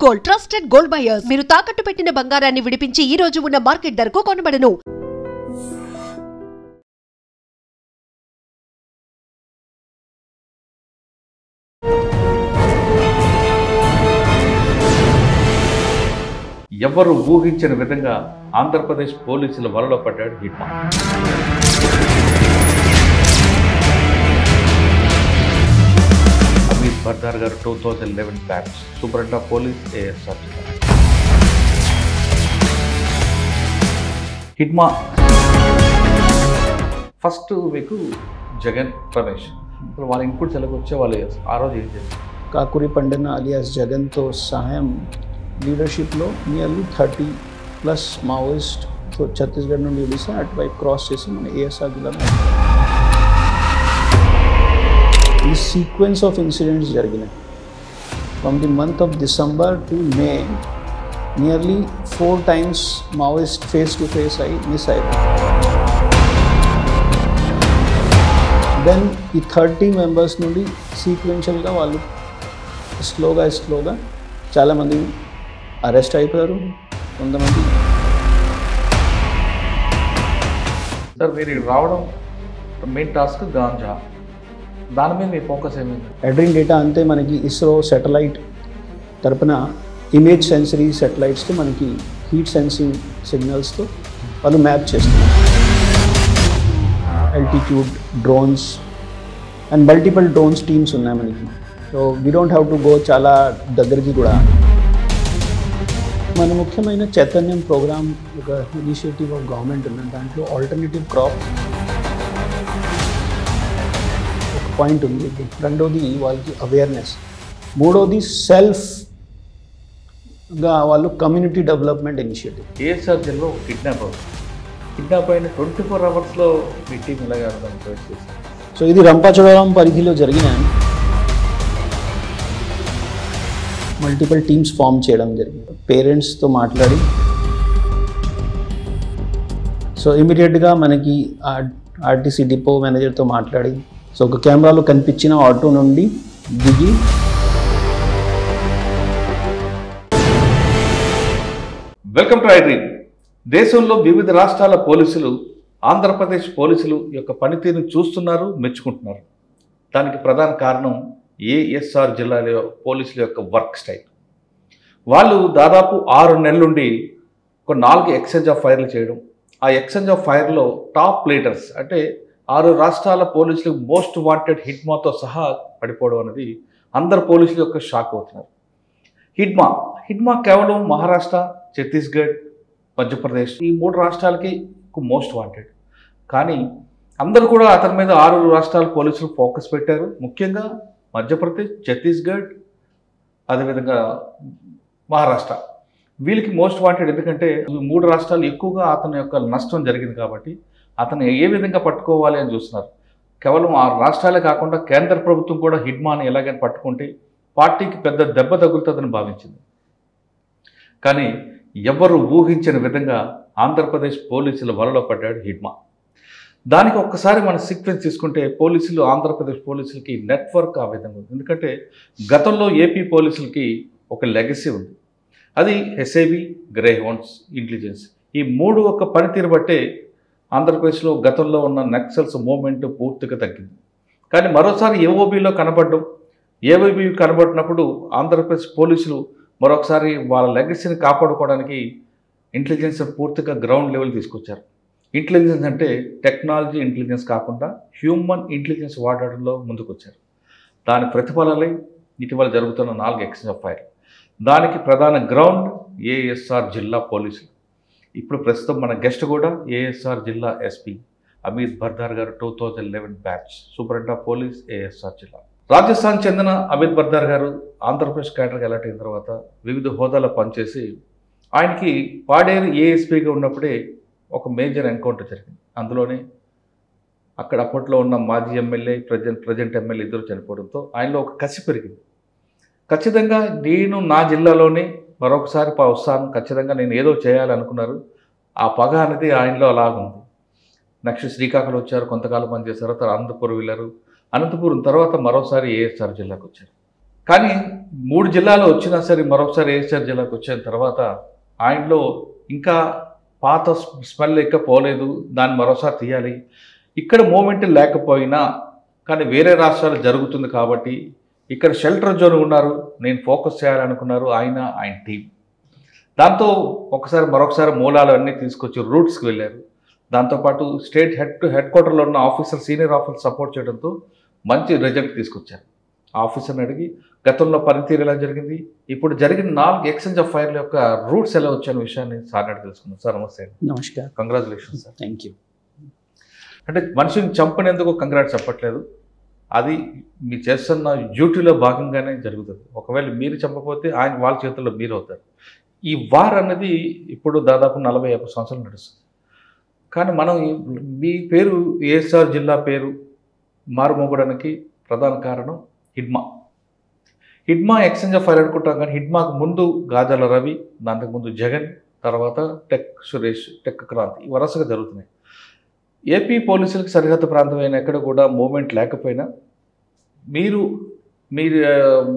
Gold trusted gold buyers. మీరు తాకట్టు పెట్టిన బంగారాన్ని విడిపించి ఈ రోజు ఉన్న మార్కెట్ ధరకు కొనబడను. ఎవరు ఊహించిన విధంగా ఆంధ్రప్రదేశ్ పోలీసుల వలలో పడ్డాడు హిట్మా. అమిత్ బర్దార్ గారు 2011 batch superintendent of police ASR జిల్లా. హిట్మా ఫస్ట్ మీకు జగన్ రమేష్ వాళ్ళ ఇన్పుట్స్ ఎలా వచ్చే వాళ్ళు ఆ రోజు ఏం చేస్తారు? కాకురి పండన అలియాస్ జగన్తో సహాయం లీడర్షిప్లో నియర్లీ 30+ మావోయిస్ట్ ఛత్తీస్గఢ్ నుండి ఒడిశా అటువైపు క్రాస్ చేసి మన ఏఎస్ఆర్ జిల్లాలో ఈ సీక్వెన్స్ ఆఫ్ ఇన్సిడెంట్స్ జరిగినాయి. From the month of December to May nearly 4 times Maoist face to face అయి మిస్ అయ్యారు. దెన్ ఈ 30 మెంబర్స్ నుండి సీక్వెన్షియల్గా వాళ్ళు స్లోగా చాలామంది అరెస్ట్ అయిపోయారు. కొంతమంది సార్ మీరు రావడం మెయిన్ టాస్క్ గాంజా, దాని మీద మీ ఫోకస్ ఏమైంది? అడ్రిన్ డేటా అంతే మనకి ఇస్రో శాటిలైట్ తరపున ఇమేజ్ సెన్సరీ శాటిలైట్స్తో మనకి హీట్ సెన్సింగ్ సిగ్నల్స్తో వాళ్ళు మ్యాప్ చేస్తారు. Altitude drones and multiple drones teams ఉన్నాయి మనకి. So we don't have to go చాలా దగ్గరికి కూడా. మన ముఖ్యమైన చైతన్యం ప్రోగ్రామ్ ఒక ఇనిషియేటివ్ ఆఫ్ గవర్నమెంట్ ఉన్న దాంట్లో ఆల్టర్నేటివ్ క్రాప్ ఒక పాయింట్ ఉంది. రెండోది వాళ్ళకి అవేర్నెస్, మూడోది సెల్ఫ్గా వాళ్ళు కమ్యూనిటీ డెవలప్మెంట్ ఇనిషియేటివ్. ఏఎస్ఆర్ జిల్లాలో కిడ్నాప్ అయిన 24 hours మీ టీం ఇలాగే చేశారు. సో ఇది రంపచోడవరం పరిధిలో జరిగిన మల్టిపుల్ టీమ్స్ ఫామ్ చేయడం జరిగింది. పేరెంట్స్తో మాట్లాడి సో ఇమీడియట్గా మనకి ఆర్టీసీ డిపో మేనేజర్తో మాట్లాడి సో ఒక కెమెరాలో కనిపించిన ఆటో నుండి దిగి వెల్కమ్ టు ఐడ్రీమ్. దేశంలో వివిధ రాష్ట్రాల పోలీసులు ఆంధ్రప్రదేశ్ పోలీసులు యొక్క పనితీరును చూస్తున్నారు, మెచ్చుకుంటున్నారు. దానికి ప్రధాన కారణం ఏఎస్ఆర్ జిల్లాలో పోలీసుల యొక్క వర్క్ స్టైల్. వాళ్ళు దాదాపు 6 నెలల నుండి ఒక 4 ఎక్స్చేంజ్ ఆఫ్ ఫైర్లు చేయడం, ఆ ఎక్స్చేంజ్ ఆఫ్ ఫైర్లో టాప్ లీడర్స్ అంటే 6 రాష్ట్రాల పోలీసులకు మోస్ట్ వాంటెడ్ హిట్మాతో సహా పడిపోవడం అనేది అందరు పోలీసుల యొక్క షాక్ అవుతున్నారు. హిట్మా కేవలం మహారాష్ట్ర, ఛత్తీస్గఢ్, మధ్యప్రదేశ్ ఈ 3 రాష్ట్రాలకి మోస్ట్ వాంటెడ్. కానీ అందరూ కూడా అతని మీద 6 రాష్ట్రాల పోలీసులు ఫోకస్ పెట్టారు. ముఖ్యంగా మధ్యప్రదేశ్, ఛత్తీస్గఢ్, అదేవిధంగా మహారాష్ట్ర వీళ్ళకి మోస్ట్ వాంటెడ్. ఎందుకంటే ఈ 3 రాష్ట్రాలు ఎక్కువగా అతని యొక్క నష్టం జరిగింది కాబట్టి అతను ఏ విధంగా పట్టుకోవాలి అని చూస్తున్నారు. కేవలం 6 రాష్ట్రాలే కాకుండా కేంద్ర ప్రభుత్వం కూడా హిట్మాని ఎలాగైనా పట్టుకుంటే పార్టీకి పెద్ద దెబ్బ తగులుతుందని భావించింది. కానీ ఎవరు ఊహించిన విధంగా ఆంధ్రప్రదేశ్ పోలీసుల వలలో పడ్డాడు హిట్మా. దానికి ఒక్కసారి మన సీక్వెన్స్ తీసుకుంటే పోలీసులు ఆంధ్రప్రదేశ్ పోలీసులకి నెట్వర్క్ ఆ విధంగా ఉంది. ఎందుకంటే గతంలో ఏపీ పోలీసులకి ఒక లెగసీ ఉంది, అది ఎస్ఐబి, గ్రే హౌండ్స్, ఇంటెలిజెన్స్. ఈ 3 ఒక పనితీరు బట్టే ఆంధ్రప్రదేశ్లో గతంలో ఉన్న నక్సల్స్ మూవ్మెంట్ పూర్తిగా తగ్గింది. కానీ మరోసారి ఏఓబిలో ఏఓబి కనబడినప్పుడు ఆంధ్రప్రదేశ్ పోలీసులు మరొకసారి వాళ్ళ లెగసీని కాపాడుకోవడానికి ఇంటెలిజెన్స్ పూర్తిగా గ్రౌండ్ లెవెల్ తీసుకొచ్చారు. ఇంటెలిజెన్స్ అంటే టెక్నాలజీ ఇంటెలిజెన్స్ కాకుండా హ్యూమన్ ఇంటెలిజెన్స్ వాడడంలో ముందుకొచ్చారు. దాని ప్రతిఫలలే ఇటీవల జరుగుతున్న 4 ఎక్స్చేంజ్ ఆఫ్ ఫైర్. దానికి ప్రధాన గ్రౌండ్ ఏఎస్ఆర్ జిల్లా పోలీసులు. ఇప్పుడు ప్రస్తుతం మన గెస్ట్ కూడా ఏఎస్ఆర్ జిల్లా ఎస్పీ అమిత్ బర్దార్ గారు 2011 batch superintendent of police ASR జిల్లా. రాజస్థాన్ చెందిన అమిత్ బర్దార్ గారు ఆంధ్రప్రదేశ్ క్యాడర్కి ఎలక్ట్ అయిన తర్వాత వివిధ హోదాలో పనిచేసి ఆయనకి పాడేరు ఏఎస్పీగా ఉన్నప్పుడే ఒక మేజర్ ఎన్కౌంటర్ జరిగింది. అందులోనే అక్కడ అప్పట్లో ఉన్న మాజీ ఎమ్మెల్యే, ప్రజెంట్ ఎమ్మెల్యే ఇద్దరు చనిపోవడంతో ఆయనలో ఒక కసి పెరిగింది. ఖచ్చితంగా నేను నా జిల్లాలోనే మరొకసారి వస్తాను, ఖచ్చితంగా నేను ఏదో చేయాలనుకున్నారు. ఆ పగ అనేది ఆయనలో అలాగుంది. నెక్స్ట్ శ్రీకాకుళం వచ్చారు, కొంతకాలం పనిచేశారు, తర్వాత అనంతపురం వెళ్ళారు. అనంతపురం తర్వాత మరోసారి ఏఎస్ఆర్ జిల్లాకు వచ్చారు. కానీ 3 జిల్లాలు వచ్చినా సరే మరొకసారి ఏఎస్ఆర్ జిల్లాకు వచ్చిన తర్వాత ఆయనలో ఇంకా పాత స్మెల్ ఇంకా పోలేదు, దాన్ని మరోసారి తీయాలి. ఇక్కడ మూమెంట్ లేకపోయినా కానీ వేరే రాష్ట్రాలు జరుగుతుంది కాబట్టి ఇక్కడ షెల్టర్ జోన్ ఉన్నారు, నేను ఫోకస్ చేయాలనుకున్నారు ఆయన టీం. దాంతో మరొకసారి మూలాలు అన్నీ తీసుకొచ్చి రూట్స్కి వెళ్ళారు. దాంతోపాటు స్టేట్ హెడ్ క్వార్టర్లో ఉన్న సీనియర్ ఆఫీసర్ సపోర్ట్ చేయడంతో మంచి రిజల్ట్ తీసుకొచ్చారు. ఆఫీసర్ని అడిగి గతంలో పనితీరు ఎలా జరిగింది, ఇప్పుడు జరిగిన 4 ఎక్స్చేంజ్ ఆఫ్ ఫైర్ల యొక్క రూట్స్ ఎలా వచ్చాయనే విషయాన్ని సార్ అడిగి తెలుసుకున్నాం. సార్ నమస్తే. నమస్కారం. Congratulation sir. Thank you. అంటే మనిషిని చంపనేందుకు కంగ్రాట్స్ చెప్పట్లేదు, అది మీ చేస్తున్న డ్యూటీలో భాగంగానే జరుగుతుంది. ఒకవేళ మీరు చంపకపోతే వాళ్ళ చేతుల్లో మీరు అవుతారు. ఈ వార్ అన్నది ఇప్పుడు దాదాపు 40-50 సంవత్సరాలు నడుస్తుంది. కానీ మనం మీ పేరు ఏఎస్ఆర్ జిల్లా పేరు మారుమోగడానికి ప్రధాన కారణం హిడ్మా ఎక్స్చేంజ్ ఆఫ్ ఫైర్ అనుకుంటాం. కానీ హిడ్మాకు ముందు గాజాల రవి, దానికి ముందు జగన్, తర్వాత టెక్ సురేష్, టెక్ క్రాంతి వరుసగా జరుగుతున్నాయి. ఏపీ పోలీసులకు సరిహద్దు ప్రాంతమైన ఎక్కడ కూడా మూమెంట్ లేకపోయినా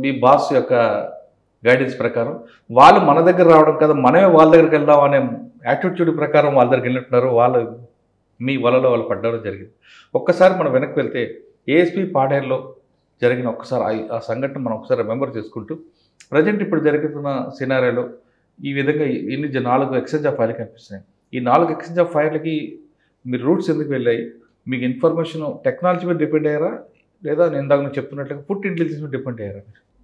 మీ బాస్ యొక్క గైడెన్స్ ప్రకారం వాళ్ళు మన దగ్గర రావడం కదా, మనమే వాళ్ళ దగ్గరికి వెళ్దాం అనే యాటిట్యూడ్ ప్రకారం వాళ్ళ దగ్గరికి వెళ్ళినట్టున్నారు. మీ వలలో వాళ్ళు పడ్డడం జరిగింది. ఒక్కసారి మనం వెనక్కి వెళ్తే ఏఎస్పీ పాడేరులో జరిగిన ఆ సంఘటన మనం ఒకసారి రిమెంబర్ చేసుకుంటూ ప్రజెంట్ ఇప్పుడు జరుగుతున్న సినారియోలో ఈ విధంగా 4 ఎక్స్చేంజ్ ఆఫ్ ఫైర్లు కనిపిస్తున్నాయి. ఈ 4 ఎక్స్చేంజ్ ఆఫ్ ఫైర్లకి మీరు రూట్స్ ఎందుకు వెళ్ళాయి? మీకు ఇన్ఫర్మేషన్ టెక్నాలజీ మీద డిపెండ్ అయ్యారా, లేదా నేను ఇందాక చెప్తున్నట్లుగా ఫుడ్ ఇంటెలిజెన్స్ మీద డిపెండ్ అయ్యారా?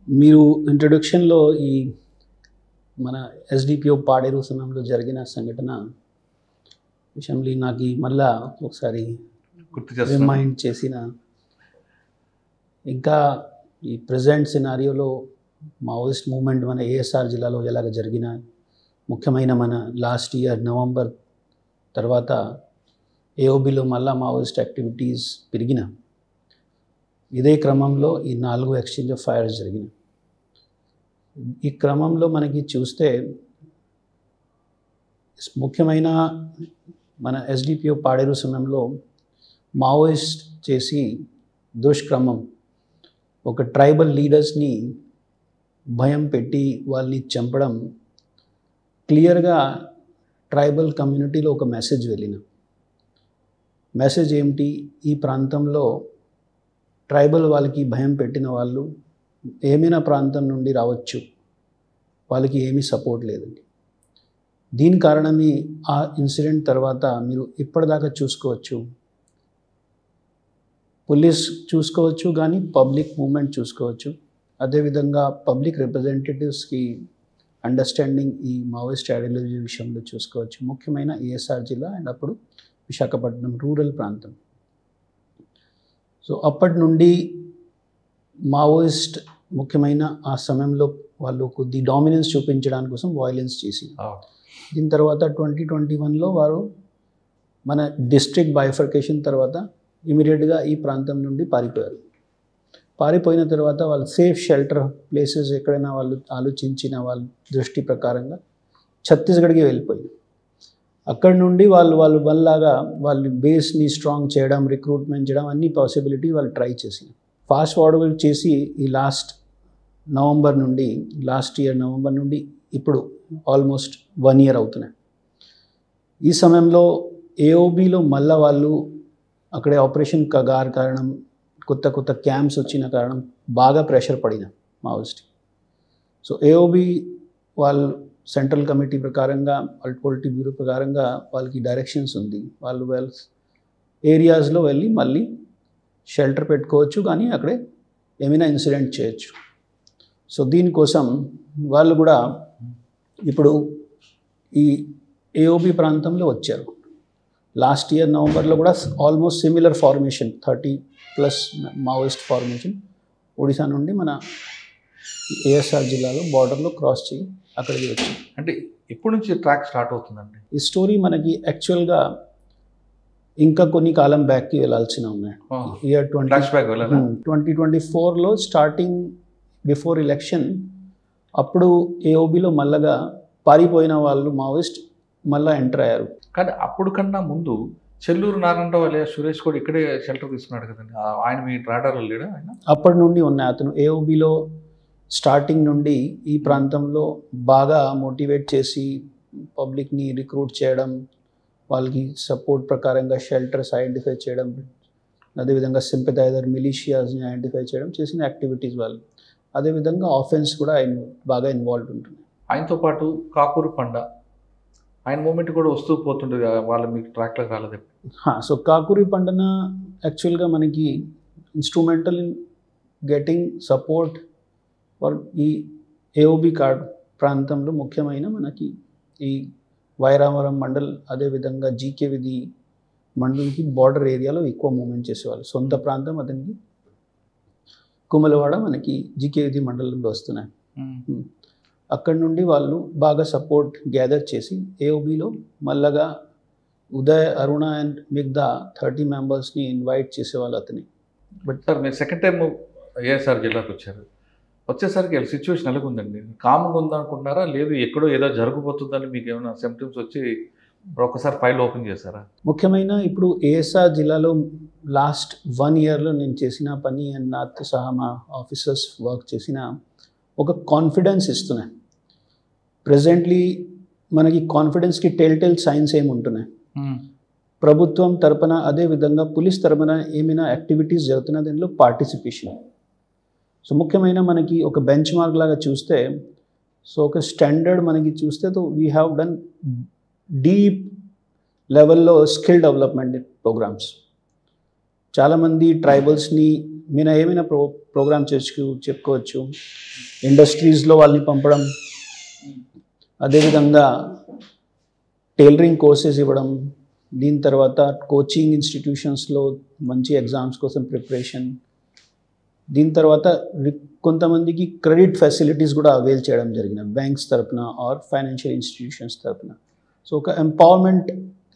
మీరు ఇంట్రొడక్షన్లో ఈ మన ఎస్డిపిఓ పాడేరు సమయంలో జరిగిన సంఘటన విషయంలో నాకు మళ్ళా ఒకసారి రిమైండ్ చేసిన, ఇంకా ఈ ప్రజెంట్ సినారియోలో మావోయిస్ట్ మూమెంట్ మన ఏఎస్ఆర్ జిల్లాలో ఎలాగ జరిగిన, ముఖ్యమైన మన లాస్ట్ ఇయర్ నవంబర్ తర్వాత ఏఓబిలో మళ్ళా మావోయిస్ట్ యాక్టివిటీస్ పెరిగిన, ఇదే క్రమంలో ఈ 4 ఎక్స్చేంజ్ ఆఫ్ ఫైర్స్ జరిగినాయి. ఈ క్రమంలో మనకి చూస్తే ముఖ్యమైన మన ఎస్డిపిఓ పాడేరు సమయంలో మావోయిస్ట్ చేసి దుష్క్రమం ఒక ట్రైబల్ లీడర్స్ని భయం పెట్టి వాళ్ళని చంపడం, క్లియర్గా ట్రైబల్ కమ్యూనిటీలో ఒక మెసేజ్ వెళ్ళిన మెసేజ్ ఏమిటి, ఈ ప్రాంతంలో ట్రైబల్ వాళ్ళకి భయం పెట్టిన వాళ్ళు ఏమైనా ప్రాంతం నుండి రావచ్చు, వాళ్ళకి ఏమీ సపోర్ట్ లేదండి. దీని కారణమే ఆ ఇన్సిడెంట్ తర్వాత మీరు ఇప్పటిదాకా చూసుకోవచ్చు, పోలీస్ చూసుకోవచ్చు, కానీ పబ్లిక్ మూమెంట్ చూసుకోవచ్చు, అదేవిధంగా పబ్లిక్ రిప్రజెంటేటివ్స్కి అండర్స్టాండింగ్ ఈ మావోయిస్ట్ ఐడియాలజీ విషయంలో చూసుకోవచ్చు. ముఖ్యమైన ఏఎస్ఆర్ జిల్లా అండ్ అప్పుడు విశాఖపట్నం రూరల్ ప్రాంతం. సో అప్పటి నుండి మావోయిస్ట్ ముఖ్యమైన ఆ సమయంలో వాళ్ళు కొద్ది డామినెన్స్ చూపించడానికి కోసం వైలెన్స్ చేసి, దీని తర్వాత 2021లో వారు మన డిస్ట్రిక్ట్ బైఫర్కేషన్ తర్వాత ఇమీడియట్గా ఈ ప్రాంతం నుండి పారిపోయిన తర్వాత వాళ్ళు సేఫ్ షెల్టర్ ప్లేసెస్ ఎక్కడైనా వాళ్ళు ఆలోచించిన వాళ్ళ దృష్టి ప్రకారంగా ఛత్తీస్గఢ్కి వెళ్ళిపోయింది. అక్కడ నుండి వాళ్ళు వాళ్ళ బేస్ని స్ట్రాంగ్ చేయడం, రిక్రూట్మెంట్ చేయడం, అన్ని పాసిబిలిటీ వాళ్ళు ట్రై చేసి ఫాస్ట్ ఫార్వర్డ్ చేసి ఈ లాస్ట్ ఇయర్ నవంబర్ నుండి ఇప్పుడు ఆల్మోస్ట్ 1 year అవుతున్నాయి. ఈ సమయంలో ఏఓబిలో మళ్ళా వాళ్ళు అక్కడే ఆపరేషన్ కగార్ కారణం, కొత్త క్యాంప్స్ వచ్చిన కారణం బాగా ప్రెషర్ పడిన మావోయిస్ట్. సో ఏఓబి వాళ్ళు సెంట్రల్ కమిటీ ప్రకారంగా, పొలిటీ బ్యూరో ప్రకారంగా వాళ్ళకి డైరెక్షన్స్ ఉంది, వాళ్ళు ఏరియాస్లో వెళ్ళి మళ్ళీ షెల్టర్ పెట్టుకోవచ్చు, కానీ అక్కడే ఏమైనా ఇన్సిడెంట్ చేయొచ్చు. సో దీనికోసం వాళ్ళు కూడా ఇప్పుడు ఈ ఏఓబి ప్రాంతంలో వచ్చారు. లాస్ట్ ఇయర్ నవంబర్లో కూడా almost similar formation 30+ Maoist formation Odisha నుండి మన ఏఎస్ఆర్ జిల్లాలో బార్డర్లో క్రాస్ చేయి అక్కడికి వచ్చింది. అంటే ఎప్పటి నుంచి ట్రాక్ స్టార్ట్ అవుతుందండి ఈ స్టోరీ? మనకి యాక్చువల్గా ఇంకా కొన్ని కాలం బ్యాక్కి వెళ్ళాల్సిన ఉన్నాయి. ఇయర్ 2024లో స్టార్టింగ్ బిఫోర్ ఎలక్షన్ అప్పుడు ఏఓబిలో మళ్ళగా పారిపోయిన వాళ్ళు మావోయిస్ట్ మళ్ళీ ఎంటర్ అయ్యారు. కానీ అప్పుడు కన్నా ముందు చెల్లూరు నారాయణరావు అలియా సురేష్ కూడా ఇక్కడే షెల్టర్ తీసుకున్నాడు కదండి, ఆయన మీ రాడార్లో లేడా? ఆయన అప్పటి నుండి ఉన్నాయి. అతను ఏఓబిలో స్టార్టింగ్ నుండి ఈ ప్రాంతంలో బాగా మోటివేట్ చేసి పబ్లిక్ని రిక్రూట్ చేయడం, వాళ్ళకి సపోర్ట్ ప్రకారంగా షెల్టర్స్ ఐడెంటిఫై చేయడం, అదేవిధంగా సింపథైజర్ మిలిషియాస్ని ఐడెంటిఫై చేయడం చేసిన యాక్టివిటీస్ వాళ్ళు. అదేవిధంగా ఆఫెన్స్ కూడా బాగా ఇన్వాల్వ్ ఉంటుంది. ఆయనతో పాటు కాకూరు పండ, ఆయన మూమెంట్ కూడా వస్తూ పోతుండేది కదా, వాళ్ళు మీకు ట్రాక్లోకి రాలేదు. సో కాకూరి పండన యాక్చువల్గా మనకి instrumental in getting support for ఈ ఏఓబి కార్డ్ ప్రాంతంలో ముఖ్యమైన మనకి ఈ వైరావరం మండల్, అదేవిధంగా జీకే విధి మండల్కి బార్డర్ ఏరియాలో ఎక్కువ మూమెంట్ చేసేవాళ్ళు. సొంత ప్రాంతం అతనికి కుమలవాడ మనకి జీకే విధి మండలంలో వస్తున్నాయి. అక్కడి నుండి వాళ్ళు బాగా సపోర్ట్ గ్యాదర్ చేసి ఏఓబిలో మళ్ళగా ఉదయ్, అరుణ అండ్ మిగతా 30 మెంబర్స్ని ఇన్వైట్ చేసేవాళ్ళు అతని. బట్ సార్ మీరు సెకండ్ టైం ఏఎస్ఆర్ జిల్లాకు వచ్చారు, వచ్చేసరికి సిచ్యువేషన్ ఎలాగ ఉందండి? కామ్గా ఉందనుకుంటున్నారా, లేదు ఎక్కడో ఏదో జరగబోతుందని మీకు ఏమైనా సిమ్టమ్స్ వచ్చి ఒకసారి ఫైల్ ఓపెన్ చేశారా? ముఖ్యమైన ఇప్పుడు ఏఎస్ఆర్ జిల్లాలో లాస్ట్ 1 ఇయర్లో నేను చేసిన పని అండ్ నాతో సహా మా ఆఫీసర్స్ వర్క్ చేసిన ఒక కాన్ఫిడెన్స్ ఇస్తున్నాయి. ప్రజెంట్లీ మనకి కాన్ఫిడెన్స్కి టెల్ సైన్స్ ఏమి ఉంటున్నాయి, ప్రభుత్వం తరపున అదేవిధంగా పోలీస్ తరపున ఏమైనా యాక్టివిటీస్ జరుగుతున్నా దీనిలో పార్టిసిపేషన్. సో ముఖ్యమైన మనకి ఒక బెంచ్ మార్క్ లాగా చూస్తే, సో ఒక స్టాండర్డ్ మనకి చూస్తే తో వీ హ్యావ్ డన్ డీప్ లెవెల్లో స్కిల్ డెవలప్మెంట్ ప్రోగ్రామ్స్. చాలామంది ట్రైబల్స్ని మీరు ఏమైనా ప్రోగ్రామ్ చెప్పుకోవచ్చు. ఇండస్ట్రీస్లో వాళ్ళని పంపడం, అదేవిధంగా టైలరింగ్ కోర్సెస్ ఇవ్వడం, దీని తర్వాత కోచింగ్ ఇన్స్టిట్యూషన్స్లో మంచి ఎగ్జామ్స్ కోసం ప్రిపరేషన్, దీని తర్వాత కొంతమందికి క్రెడిట్ ఫెసిలిటీస్ కూడా అవైల్ చేయడం జరిగిన బ్యాంక్స్ తరపున ఆర్ ఫైనాన్షియల్ ఇన్స్టిట్యూషన్స్ తరపున. సో ఒక ఎంపవర్మెంట్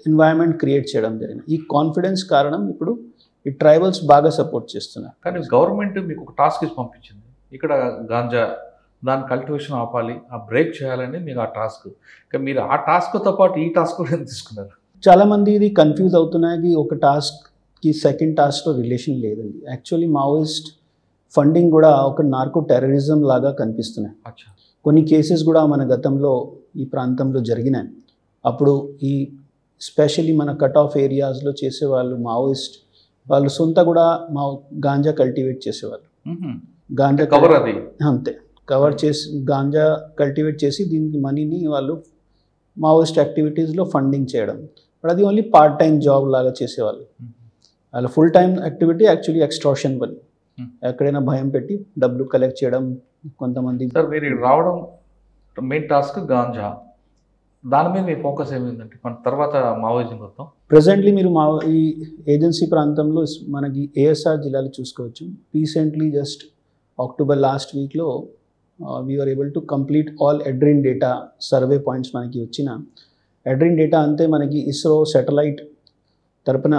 ఎన్వైరన్మెంట్ క్రియేట్ చేయడం జరిగిన. ఈ కాన్ఫిడెన్స్ కారణం ఇప్పుడు ఈ ట్రైబల్స్ బాగా సపోర్ట్ చేస్తున్నారు. కానీ గవర్నమెంట్ మీకు ఒక టాస్క్ ఇచ్చి పంపించింది, ఇక్కడ గాంజా దాని కల్టివేషన్ ఆపాలి, ఆ బ్రేక్ చేయాలని మీకు ఆ టాస్క్. ఇంకా మీరు ఆ టాస్క్తో పాటు ఈ టాస్క్ కూడా తీసుకున్నారు. చాలామంది ఇది కన్ఫ్యూజ్ అవుతున్నాయి, ఒక టాస్క్కి సెకండ్ టాస్క్తో రిలేషన్ లేదండి. యాక్చువల్లీ మావోయిస్ట్ ఫండింగ్ కూడా ఒక నార్కో టెర్రరిజం లాగా కనిపిస్తున్నాయి. కొన్ని కేసెస్ కూడా మన గతంలో ఈ ప్రాంతంలో జరిగినాయి. అప్పుడు ఈ స్పెషల్లీ మన కట్ ఆఫ్ ఏరియాస్లో చేసేవాళ్ళు మావోయిస్ట్ వాళ్ళు సొంత కూడా గాంజా కల్టివేట్ చేసేవాళ్ళు. గాంజా కవర్ అది అంతే కవర్ చేసి గాంజా కల్టివేట్ చేసి దీనికి మనీని వాళ్ళు మావోయిస్ట్ యాక్టివిటీస్లో ఫండింగ్ చేయడం. బట్ అది ఓన్లీ పార్ట్ టైం జాబ్ లాగా చేసేవాళ్ళు. వాళ్ళ full time activity actually extraction పని, ఎక్కడైనా భయం పెట్టి డబ్బులు కలెక్ట్ చేయడం. కొంతమంది సార్ మీరు రావడం మెయిన్ టాస్క్ గాంజా, దాని మీద మీ ఫోకస్ ఏమైందంటే మన తర్వాత మావోయిజం మొత్తం ప్రజెంట్లీ మీరు ఈ ఏజెన్సీ ప్రాంతంలో మనకి ఏఎస్ఆర్ జిల్లాలో చూసుకోవచ్చు. రీసెంట్లీ జస్ట్ అక్టోబర్ లాస్ట్ వీక్లో we are able to complete all ఎడ్రిన్ డేటా సర్వే పాయింట్స్ మనకి వచ్చిన. ఎడ్రిన్ డేటా అంతే మనకి ఇస్రో సెటిలైట్ తరపున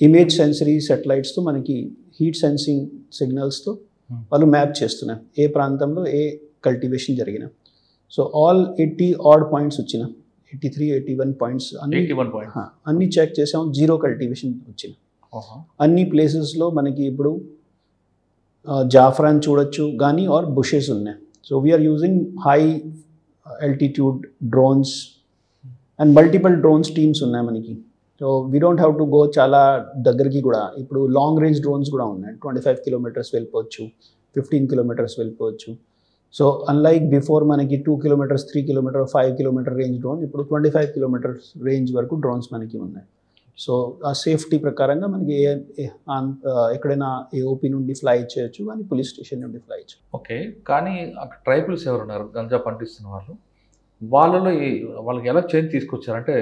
ఇమేజ్ సెన్సరీ సెటిలైట్స్తో మనకి హీట్ సెన్సింగ్ సిగ్నల్స్తో వాళ్ళు మ్యాప్ చేస్తున్నారు ఏ ప్రాంతంలో ఏ కల్టివేషన్ జరిగిన. సో ఆల్ 80 ఆడ్ పాయింట్స్ వచ్చిన, 83, 81 పాయింట్స్ అన్నీ చెక్ చేసాం. 0 కల్టివేషన్ వచ్చిన. అన్ని ప్లేసెస్లో మనకి ఇప్పుడు జాఫ్రాన్ చూడొచ్చు కానీ ఆర్ బుషెస్ ఉన్నాయి. So we are using high altitude drones and multiple drones teams ఉన్నాయి మనకి. So we don't have to go చాలా దగ్గరికి కూడా. ఇప్పుడు లాంగ్ రేంజ్ డ్రోన్స్ కూడా ఉన్నాయి, 25 కిలోమీటర్స్ వెళ్ళిపోవచ్చు, 15 కిలోమీటర్స్ వెళ్ళిపోవచ్చు. సో అన్లైక్ బిఫోర్ మనకి 2 kilometres, 3 kilometre, 5 kilometre range drone, ఇప్పుడు 25 కిలోమీటర్స్ రేంజ్ వరకు డ్రోన్స్ మనకి ఉన్నాయి. సో ఆ సేఫ్టీ ప్రకారంగా మనకి ఎక్కడైనా ఏఓపి నుండి ఫ్లై చేయొచ్చు కానీ పోలీస్ స్టేషన్ నుండి ఫ్లై చేయొచ్చు. ఓకే, కానీ అక్కడ ట్రైబల్స్ ఎవరు ఉన్నారు గంజా పండిస్తున్న వాళ్ళు, వాళ్ళలో వాళ్ళకి ఎలా చేంజ్ తీసుకొచ్చారంటే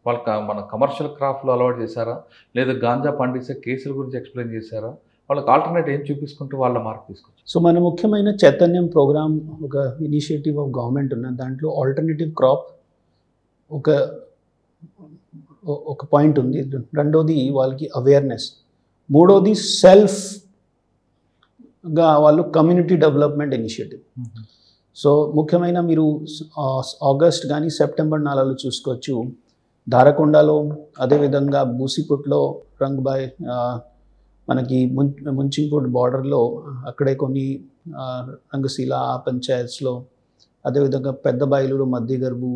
వాళ్ళకి మన కమర్షియల్ క్రాఫ్ట్లో అలవాటు చేశారా, లేదా గాంజా పండిస్తే కేసుల గురించి ఎక్స్ప్లెయిన్ చేశారా, వాళ్ళకి ఆల్టర్నేట్ ఏం చూపించుకుంటూ వాళ్ళ మార్పు తీసుకొచ్చారు? సో మన ముఖ్యమైన చైతన్యం ప్రోగ్రామ్ ఒక ఇనిషియేటివ్ ఆఫ్ గవర్నమెంట్ ఉన్న దాంట్లో ఆల్టర్నేటివ్ క్రాప్ ఒక పాయింట్ ఉంది. రెండోది వాళ్ళకి అవేర్నెస్, మూడోది సెల్ఫ్గా వాళ్ళు కమ్యూనిటీ డెవలప్మెంట్ ఇనిషియేటివ్. సో ముఖ్యమైన మీరు ఆగస్ట్ కానీ సెప్టెంబర్ నెలలో చూసుకోవచ్చు. ధారకొండలో, అదేవిధంగా బూసిపుట్లో, రంగ్బాయ్, మనకి ముంచింపూట్ బార్డర్లో అక్కడే కొన్ని రంగశీల ఆ పంచాయత్స్లో, అదేవిధంగా పెద్దబయలులో మధ్యగర్భు,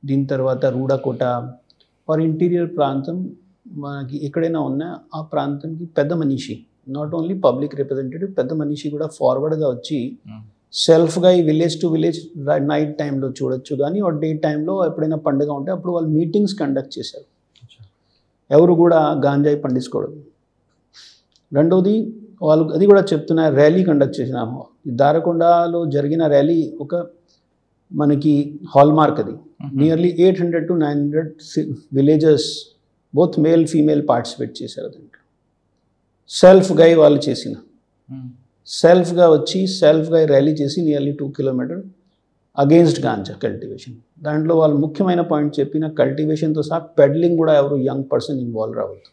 దీని తర్వాత రూడకోట ఆర్ ఇంటీరియర్ ప్రాంతం మనకి ఎక్కడైనా ఉన్నా ఆ ప్రాంతంకి పెద్ద మనిషి, నాట్ ఓన్లీ పబ్లిక్ రిప్రజెంటేటివ్, పెద్ద మనిషి కూడా ఫార్వర్డ్గా వచ్చి సెల్ఫ్గా ఈ విలేజ్ టు విలేజ్ నైట్ టైంలో చూడొచ్చు కానీ డే టైంలో ఎప్పుడైనా పండుగ ఉంటే అప్పుడు వాళ్ళు మీటింగ్స్ కండక్ట్ చేశారు. ఎవరు కూడా గాంజాయి పండించుకోవడం. రెండోది వాళ్ళు అది కూడా చెప్తున్న ర్యాలీ కండక్ట్ చేసినాము. ఈ దారకొండలో జరిగిన ర్యాలీ ఒక మనకి హాల్మార్క్. అది nearly 800 to 900 villages both male female participate చేశారు. దాంట్లో సెల్ఫ్గా వాళ్ళు చేసిన సెల్ఫ్గా వచ్చి సెల్ఫ్గా ర్యాలీ చేసి nearly 2 kilometers against ganja cultivation. దాంట్లో వాళ్ళు ముఖ్యమైన పాయింట్ చెప్పిన కల్టివేషన్తో సహా పెడ్లింగ్ కూడా ఎవరు యంగ్ పర్సన్ ఇన్వాల్వ్ రావద్దు.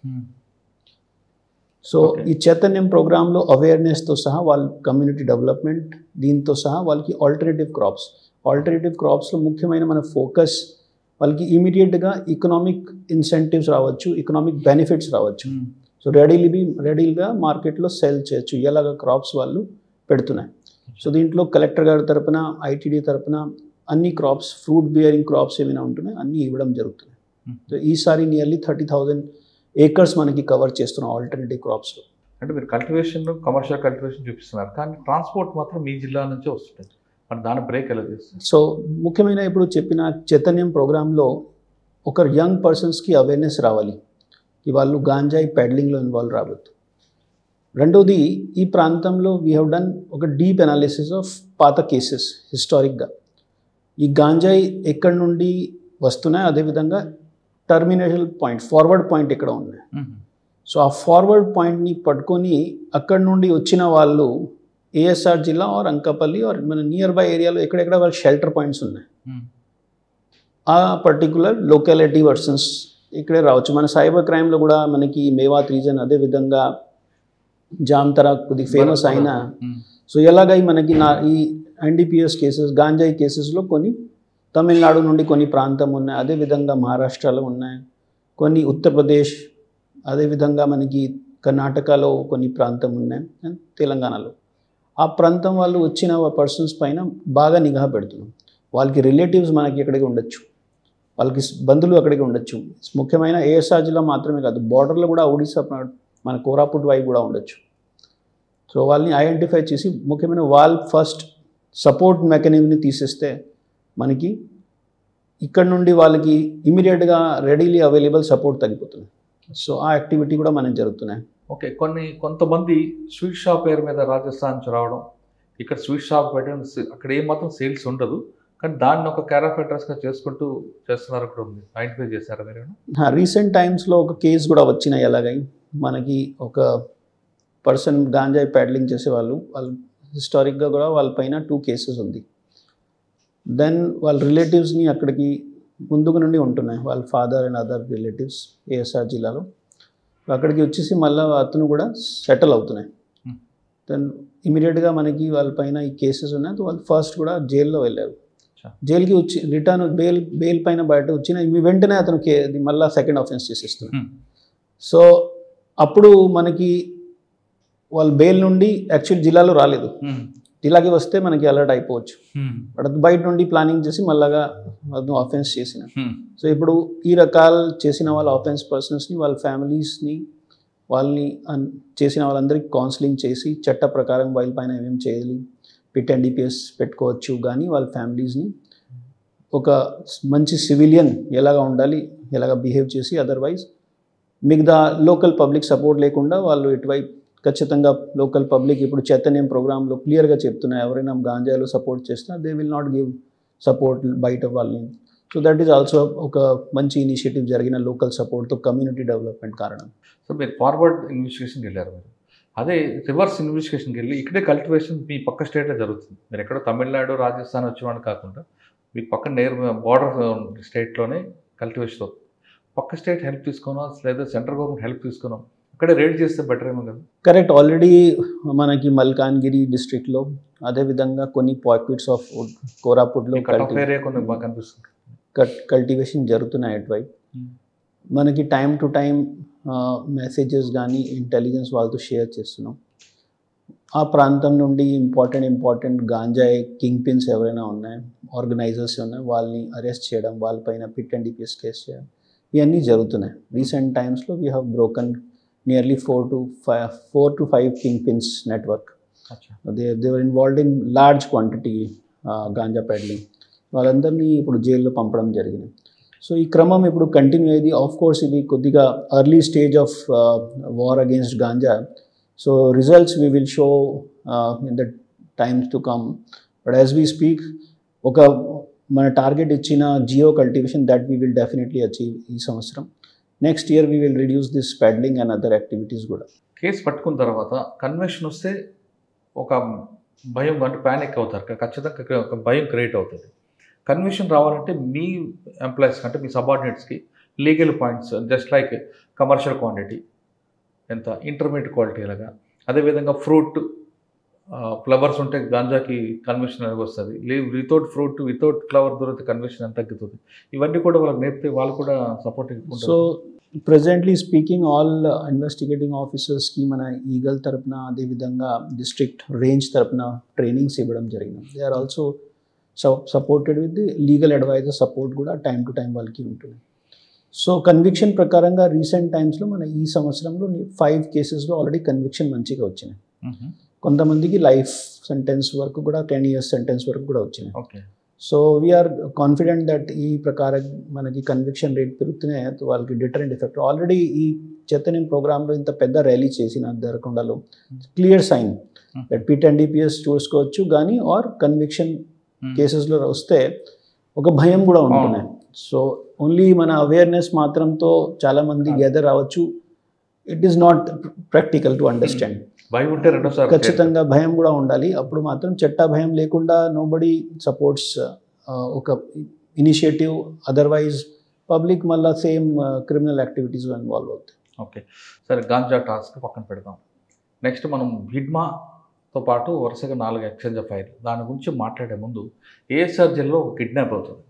సో ఈ చైతన్యం ప్రోగ్రాంలో అవేర్నెస్తో సహా వాళ్ళ కమ్యూనిటీ డెవలప్మెంట్, దీంతో సహా వాళ్ళకి ఆల్టర్నేటివ్ క్రాప్స్లో ముఖ్యమైన మన ఫోకస్ వాళ్ళకి ఇమీడియట్గా ఎకనామిక్ ఇన్సెంటివ్స్ రావచ్చు, ఎకనామిక్ బెనిఫిట్స్ రావచ్చు. సో రెడీగా మార్కెట్లో సెల్ చేయొచ్చు ఎలాగ క్రాప్స్ వాళ్ళు పెడుతున్నాయి. సో దీంట్లో కలెక్టర్ గారి తరపున, ఐటీడీ తరపున అన్ని క్రాప్స్, ఫ్రూట్ బియరింగ్ క్రాప్స్ ఏమైనా ఉంటున్నాయి అన్నీ ఇవ్వడం జరుగుతున్నాయి. సో ఈసారి నియర్లీ 30,000 acres మనకి కవర్ చేస్తున్నాం ఆల్టర్నేటివ్ క్రాప్స్లో. అంటే మీరు కల్టివేషన్, కమర్షియల్ కల్టివేషన్ చూపిస్తున్నారు కానీ ట్రాన్స్పోర్ట్ మాత్రం మీ జిల్లా నుంచే వస్తుంది. మరి దాని బ్రేక్ ఎలా చేస్తుంది? సో ముఖ్యమైన ఇప్పుడు చెప్పిన చైతన్యం ప్రోగ్రాంలో ఒక యంగ్ పర్సన్స్కి అవేర్నెస్ రావాలి, వాళ్ళు గాంజాయి పెడ్లింగ్లో ఇన్వాల్వ్ రావద్దు. రెండోది ఈ ప్రాంతంలో వీ హ్యావ్ డన్ ఒక డీప్ అనాలిసిస్ ఆఫ్ పాత కేసెస్ హిస్టారిక్గా. ఈ గాంజాయి ఎక్కడి నుండి వస్తున్నాయి, అదేవిధంగా టర్మినేషన్ పాయింట్, ఫార్వర్డ్ పాయింట్ ఎక్కడ ఉన్నాయి. సో ఆ ఫార్వర్డ్ పాయింట్ని పట్టుకొని అక్కడి నుండి వచ్చిన వాళ్ళు ఏఎస్ఆర్ జిల్లా ఆర్ అంకపల్లి ఆర్ మన నియర్ బై ఏరియాలో ఎక్కడెక్కడ వాళ్ళ షెల్టర్ పాయింట్స్ ఉన్నాయి, ఆ పర్టికులర్ లొకాలిటీ వర్సన్స్ ఇక్కడే రావచ్చు. మన సైబర్ క్రైమ్లో కూడా మనకి మేవాత్ రీజన్, అదేవిధంగా జామ్తరా కొద్దిగా ఫేమస్ అయిన. సో ఎలాగై మనకి ఈ ఎన్డీపీఎస్ కేసెస్, గాంజాయి కేసెస్లో కొన్ని తమిళనాడు నుండి కొన్ని ప్రాంతం ఉన్నాయి, అదేవిధంగా మహారాష్ట్రలో ఉన్నాయి, కొన్ని ఉత్తరప్రదేశ్, అదేవిధంగా మనకి కర్ణాటకలో కొన్ని ప్రాంతం ఉన్నాయి, అండ్ తెలంగాణలో. ఆ ప్రాంతం వాళ్ళు వచ్చిన పర్సన్స్ పైన బాగా నిఘా పెడుతున్నాం. వాళ్ళకి రిలేటివ్స్ మనకి ఎక్కడికి ఉండొచ్చు, వాళ్ళకి బంధువులు అక్కడికి ఉండొచ్చు. ముఖ్యమైన ఏఎస్ఆర్ జిల్లా మాత్రమే కాదు, బార్డర్లో కూడా ఒడిశా, మన కోరాపుట్ వైపు కూడా ఉండొచ్చు. సో వాళ్ళని ఐడెంటిఫై చేసి ముఖ్యమైన వాళ్ళు ఫస్ట్ సపోర్ట్ మెకానిజంని తీసేస్తే మనకి ఇక్కడ నుండి వాళ్ళకి ఇమీడియట్గా రెడీలీ అవైలబుల్ సపోర్ట్ తగ్గిపోతుంది. సో ఆ యాక్టివిటీ కూడా మనం జరుగుతున్నాయి. ఓకే, కొంతమంది స్వీట్ షాప్ పేరు మీద రాజస్థాన్ నుంచి రావడం, ఇక్కడ స్వీట్ షాప్ పెట్టడం, అక్కడ ఏమాత్రం సేల్స్ ఉండదు కానీ దాన్ని ఒక క్యారఫ్ అడ్రస్గా చేసుకుంటూ చేస్తున్నారు కూడా ఉంది. ఐడెంటిఫై చేశారా మీరు? రీసెంట్ టైమ్స్లో ఒక కేసు కూడా వచ్చినాయి. ఎలాగై మనకి ఒక పర్సన్ గాంజాయి ప్యాడ్లింగ్ చేసే వాళ్ళు హిస్టారిక్గా కూడా వాళ్ళ పైన 2 cases ఉంది. దెన్ వాళ్ళ రిలేటివ్స్ని అక్కడికి ముందుకు నుండి ఉంటున్నాయి, వాళ్ళ father and other relatives ASR జిల్లాలో అక్కడికి వచ్చేసి మళ్ళీ అతను కూడా సెటిల్ అవుతున్నాయి. దెన్ ఇమీడియట్గా మనకి వాళ్ళ పైన ఈ కేసెస్ ఉన్నాయి. వాళ్ళు ఫస్ట్ కూడా జైల్లో వెళ్ళారు. జైలుకి వచ్చి రిటర్న్ బెయిల్ పైన బయట వచ్చిన వెంటనే అతను మళ్ళీ సెకండ్ ఆఫెన్స్ చేసేస్తున్నాడు. సో అప్పుడు మనకి వాళ్ళు బెయిల్ నుండి యాక్చువల్ జిల్లాలో రాలేదు, జిల్లాకి వస్తే మనకి అలర్ట్ అయిపోవచ్చు. బట్ బయట నుండి ప్లానింగ్ చేసి మళ్ళాగా అతను ఆఫెన్స్ చేసిన. సో ఇప్పుడు ఈ రకాలు చేసిన వాళ్ళ ఆఫెన్స్ పర్సన్స్ని, వాళ్ళ ఫ్యామిలీస్ని, వాళ్ళని చేసిన వాళ్ళందరికీ కౌన్సిలింగ్ చేసి చట్ట ప్రకారం వాళ్ళ పైన ఏమేమి చేయాలి, పిట్ ఎన్డీపీఎస్ పెట్టుకోవచ్చు. కానీ వాళ్ళ ఫ్యామిలీస్ని ఒక మంచి సివిలియన్ ఎలాగా ఉండాలి, ఎలాగ బిహేవ్ చేసి, అదర్వైజ్ మిగతా లోకల్ పబ్లిక్ సపోర్ట్ లేకుండా వాళ్ళు ఇటువైపు ఖచ్చితంగా లోకల్ పబ్లిక్ ఇప్పుడు చైతన్యం ప్రోగ్రాంలో క్లియర్గా చెప్తున్నాయి, ఎవరైనా గాంజాలో సపోర్ట్ చేసినా they will not give support బయట వాళ్ళని. సో దట్ ఈస్ ఆల్సో ఒక మంచి ఇనిషియేటివ్ జరిగిన లోకల్ సపోర్ట్తో కమ్యూనిటీ డెవలప్మెంట్ కారణం. సో మీరు ఫార్వర్డ్ ఇన్వెస్టిగేషన్కి వెళ్ళారు, మీరు అదే రివర్స్ ఇన్వెస్టిగేషన్కి వెళ్ళి ఇక్కడే కల్టివేషన్ మీ పక్క స్టేట్లో జరుగుతుంది. మీరు ఎక్కడో తమిళనాడు, రాజస్థాన్ వచ్చేవాడు కాకుండా మీ పక్క నేర్ బార్డర్ స్టేట్లోనే కల్టివేషన్ అవుతుంది. పక్క స్టేట్ హెల్ప్ తీసుకున్నాం లేదా సెంట్రల్ గవర్నమెంట్ హెల్ప్ తీసుకున్నాం, అక్కడే రేడ్ చేస్తే బెటర్ ఏమో కదా? కరెక్ట్. ఆల్రెడీ మనకి మల్కాన్గిరి డిస్ట్రిక్ట్లో, అదేవిధంగా కొన్ని పాకెట్స్ ఆఫ్ కోరాపుట్లో కల్టివేషన్ జరుగుతున్నాయి. అటువైపు మనకి టైం టు టైం మెసేజెస్ కానీ ఇంటెలిజెన్స్ వాళ్ళతో షేర్ చేస్తున్నాం. ఆ ప్రాంతం నుండి ఇంపార్టెంట్ గాంజాయి కింగ్ పిన్స్ ఎవరైనా ఉన్నాయి, ఆర్గనైజర్స్ ఉన్నాయి, వాళ్ళని అరెస్ట్ చేయడం, వాళ్ళపైన పిట్ అండ్ డిపిఎస్ కేసు చేయడం, ఇవన్నీ జరుగుతున్నాయి. రీసెంట్ టైమ్స్లో we have broken nearly 4 to 5 king pins network. They were involved in large quantity ganja peddling. వాళ్ళందరినీ ఇప్పుడు జైల్లో పంపడం జరిగింది. సో ఈ క్రమం ఇప్పుడు కంటిన్యూ అయ్యేది. ఆఫ్ కోర్స్ ఇది కొద్దిగా early stage of war against ganja. So results we will show in the times to come. But as we speak ఒక మన టార్గెట్ ఇచ్చిన zero cultivation that we will definitely achieve ఈ సంవత్సరం. Next year we will reduce this peddling and other activities కూడా. Case పట్టుకున్న తర్వాత convention వస్తే ఒక భయం అంటే ప్యానిక్ అవుతారు, ఖచ్చితంగా ఒక భయం క్రియేట్ అవుతుంది. కన్విక్షన్ రావాలంటే మీ ఎంప్లాయీస్ అంటే మీ సబార్డినేట్స్కి legal points just like commercial quantity ఎంత, ఇంటర్మీడియట్ క్వాలిటీ ఎలాగా, అదేవిధంగా ఫ్రూట్ ఫ్లవర్స్ ఉంటే గాంజాకి కన్విక్షన్ అనేది వస్తుంది, వితౌట్ ఫ్రూట్ వితౌట్ ఫ్లవర్ దొరికితే కన్విక్షన్ ఎంత తగ్గుతుంది, ఇవన్నీ కూడా వాళ్ళకి నేర్పితే వాళ్ళు కూడా support. So presently speaking all investigating ఆఫీసర్స్కి మన ఈగల్ తరపున అదేవిధంగా డిస్ట్రిక్ట్ రేంజ్ తరపున ట్రైనింగ్స్ ఇవ్వడం జరిగింది. They are also supported with the legal adviser support కూడా టైం టు టైం వాళ్ళకి ఉంటుంది. సో కన్విక్షన్ ప్రకారంగా రీసెంట్ టైమ్స్లో మన ఈ సంవత్సరంలో 5 కేసెస్లో ఆల్రెడీ కన్విక్షన్ మంచిగా వచ్చినాయి. కొంతమందికి లైఫ్ సెంటెన్స్ వరకు కూడా 10 years సెంటెన్స్ వరకు కూడా వచ్చినాయి. సో వీఆర్ కాన్ఫిడెంట్ దట్ ఈ ప్రకారం మనకి కన్విక్షన్ రేట్ పెరుగుతున్నాయి, వాళ్ళకి డిటరెంట్ ఎఫెక్ట్. ఆల్రెడీ ఈ చైతన్యం ప్రోగ్రాంలో ఇంత పెద్ద ర్యాలీ చేసిన దొరకొండలో clear sign that pit and DPS చూసుకోవచ్చు, కానీ ఆర్ కన్విక్షన్ కేసెస్లో వస్తే ఒక భయం కూడా ఉంటున్నాయి. సో ఓన్లీ మన అవేర్నెస్ మాత్రంతో చాలామంది గ్యాదర్ అవ్వచ్చు. It is not practical to understand. ఖచ్చితంగా భయం కూడా ఉండాలి. అప్పుడు మాత్రం చట్టా భయం లేకుండా నోబడి సపోర్ట్స్ ఒక ఇనిషియేటివ్. అదర్వైజ్ పబ్లిక్ మళ్ళీ సేమ్ క్రిమినల్ యాక్టివిటీస్లో ఇన్వాల్వ్ అవుతాయి. ఓకే, సరే గాంజా టాస్క్ పక్కన పెడతాం. నెక్స్ట్ మనం హిడ్మాతో పాటు వరుసగా 4 ఎక్స్చేంజ్ ఫైల్ దాని గురించి మాట్లాడే ముందు ఏఎస్ఆర్ జైల్లో కిడ్నాప్ అవుతుంది.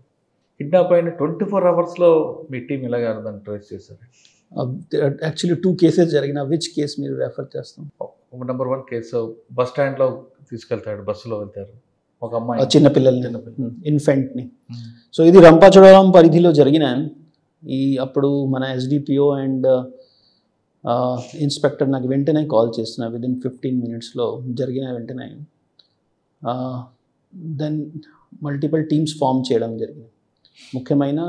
కిడ్నాప్ అయిన 24 hours మీ టీం ఇలాగా దాన్ని ట్రేస్ చేశారు. యాక్చువల్లీ 2 cases జరిగిన. విచ్ కేసు మీరు రెఫర్ చేస్తాం? నెంబర్ 1 కేసు బస్ స్టాండ్లో తీసుకెళ్తాడు, బస్సులో వెళ్తారు ఒక అమ్మాయి చిన్నపిల్లల్ని, ఇన్ఫెంట్ని. సో ఇది రంపచోడవరం పరిధిలో జరిగిన అప్పుడు మన ఎస్డిపిఓ అండ్ ఇన్స్పెక్టర్ నాకు వెంటనే కాల్ చేస్తున్నా. విదిన్ 15 minutes జరిగిన వెంటనే దెన్ మల్టిపుల్ టీమ్స్ ఫామ్ చేయడం జరిగింది. ముఖ్యమైన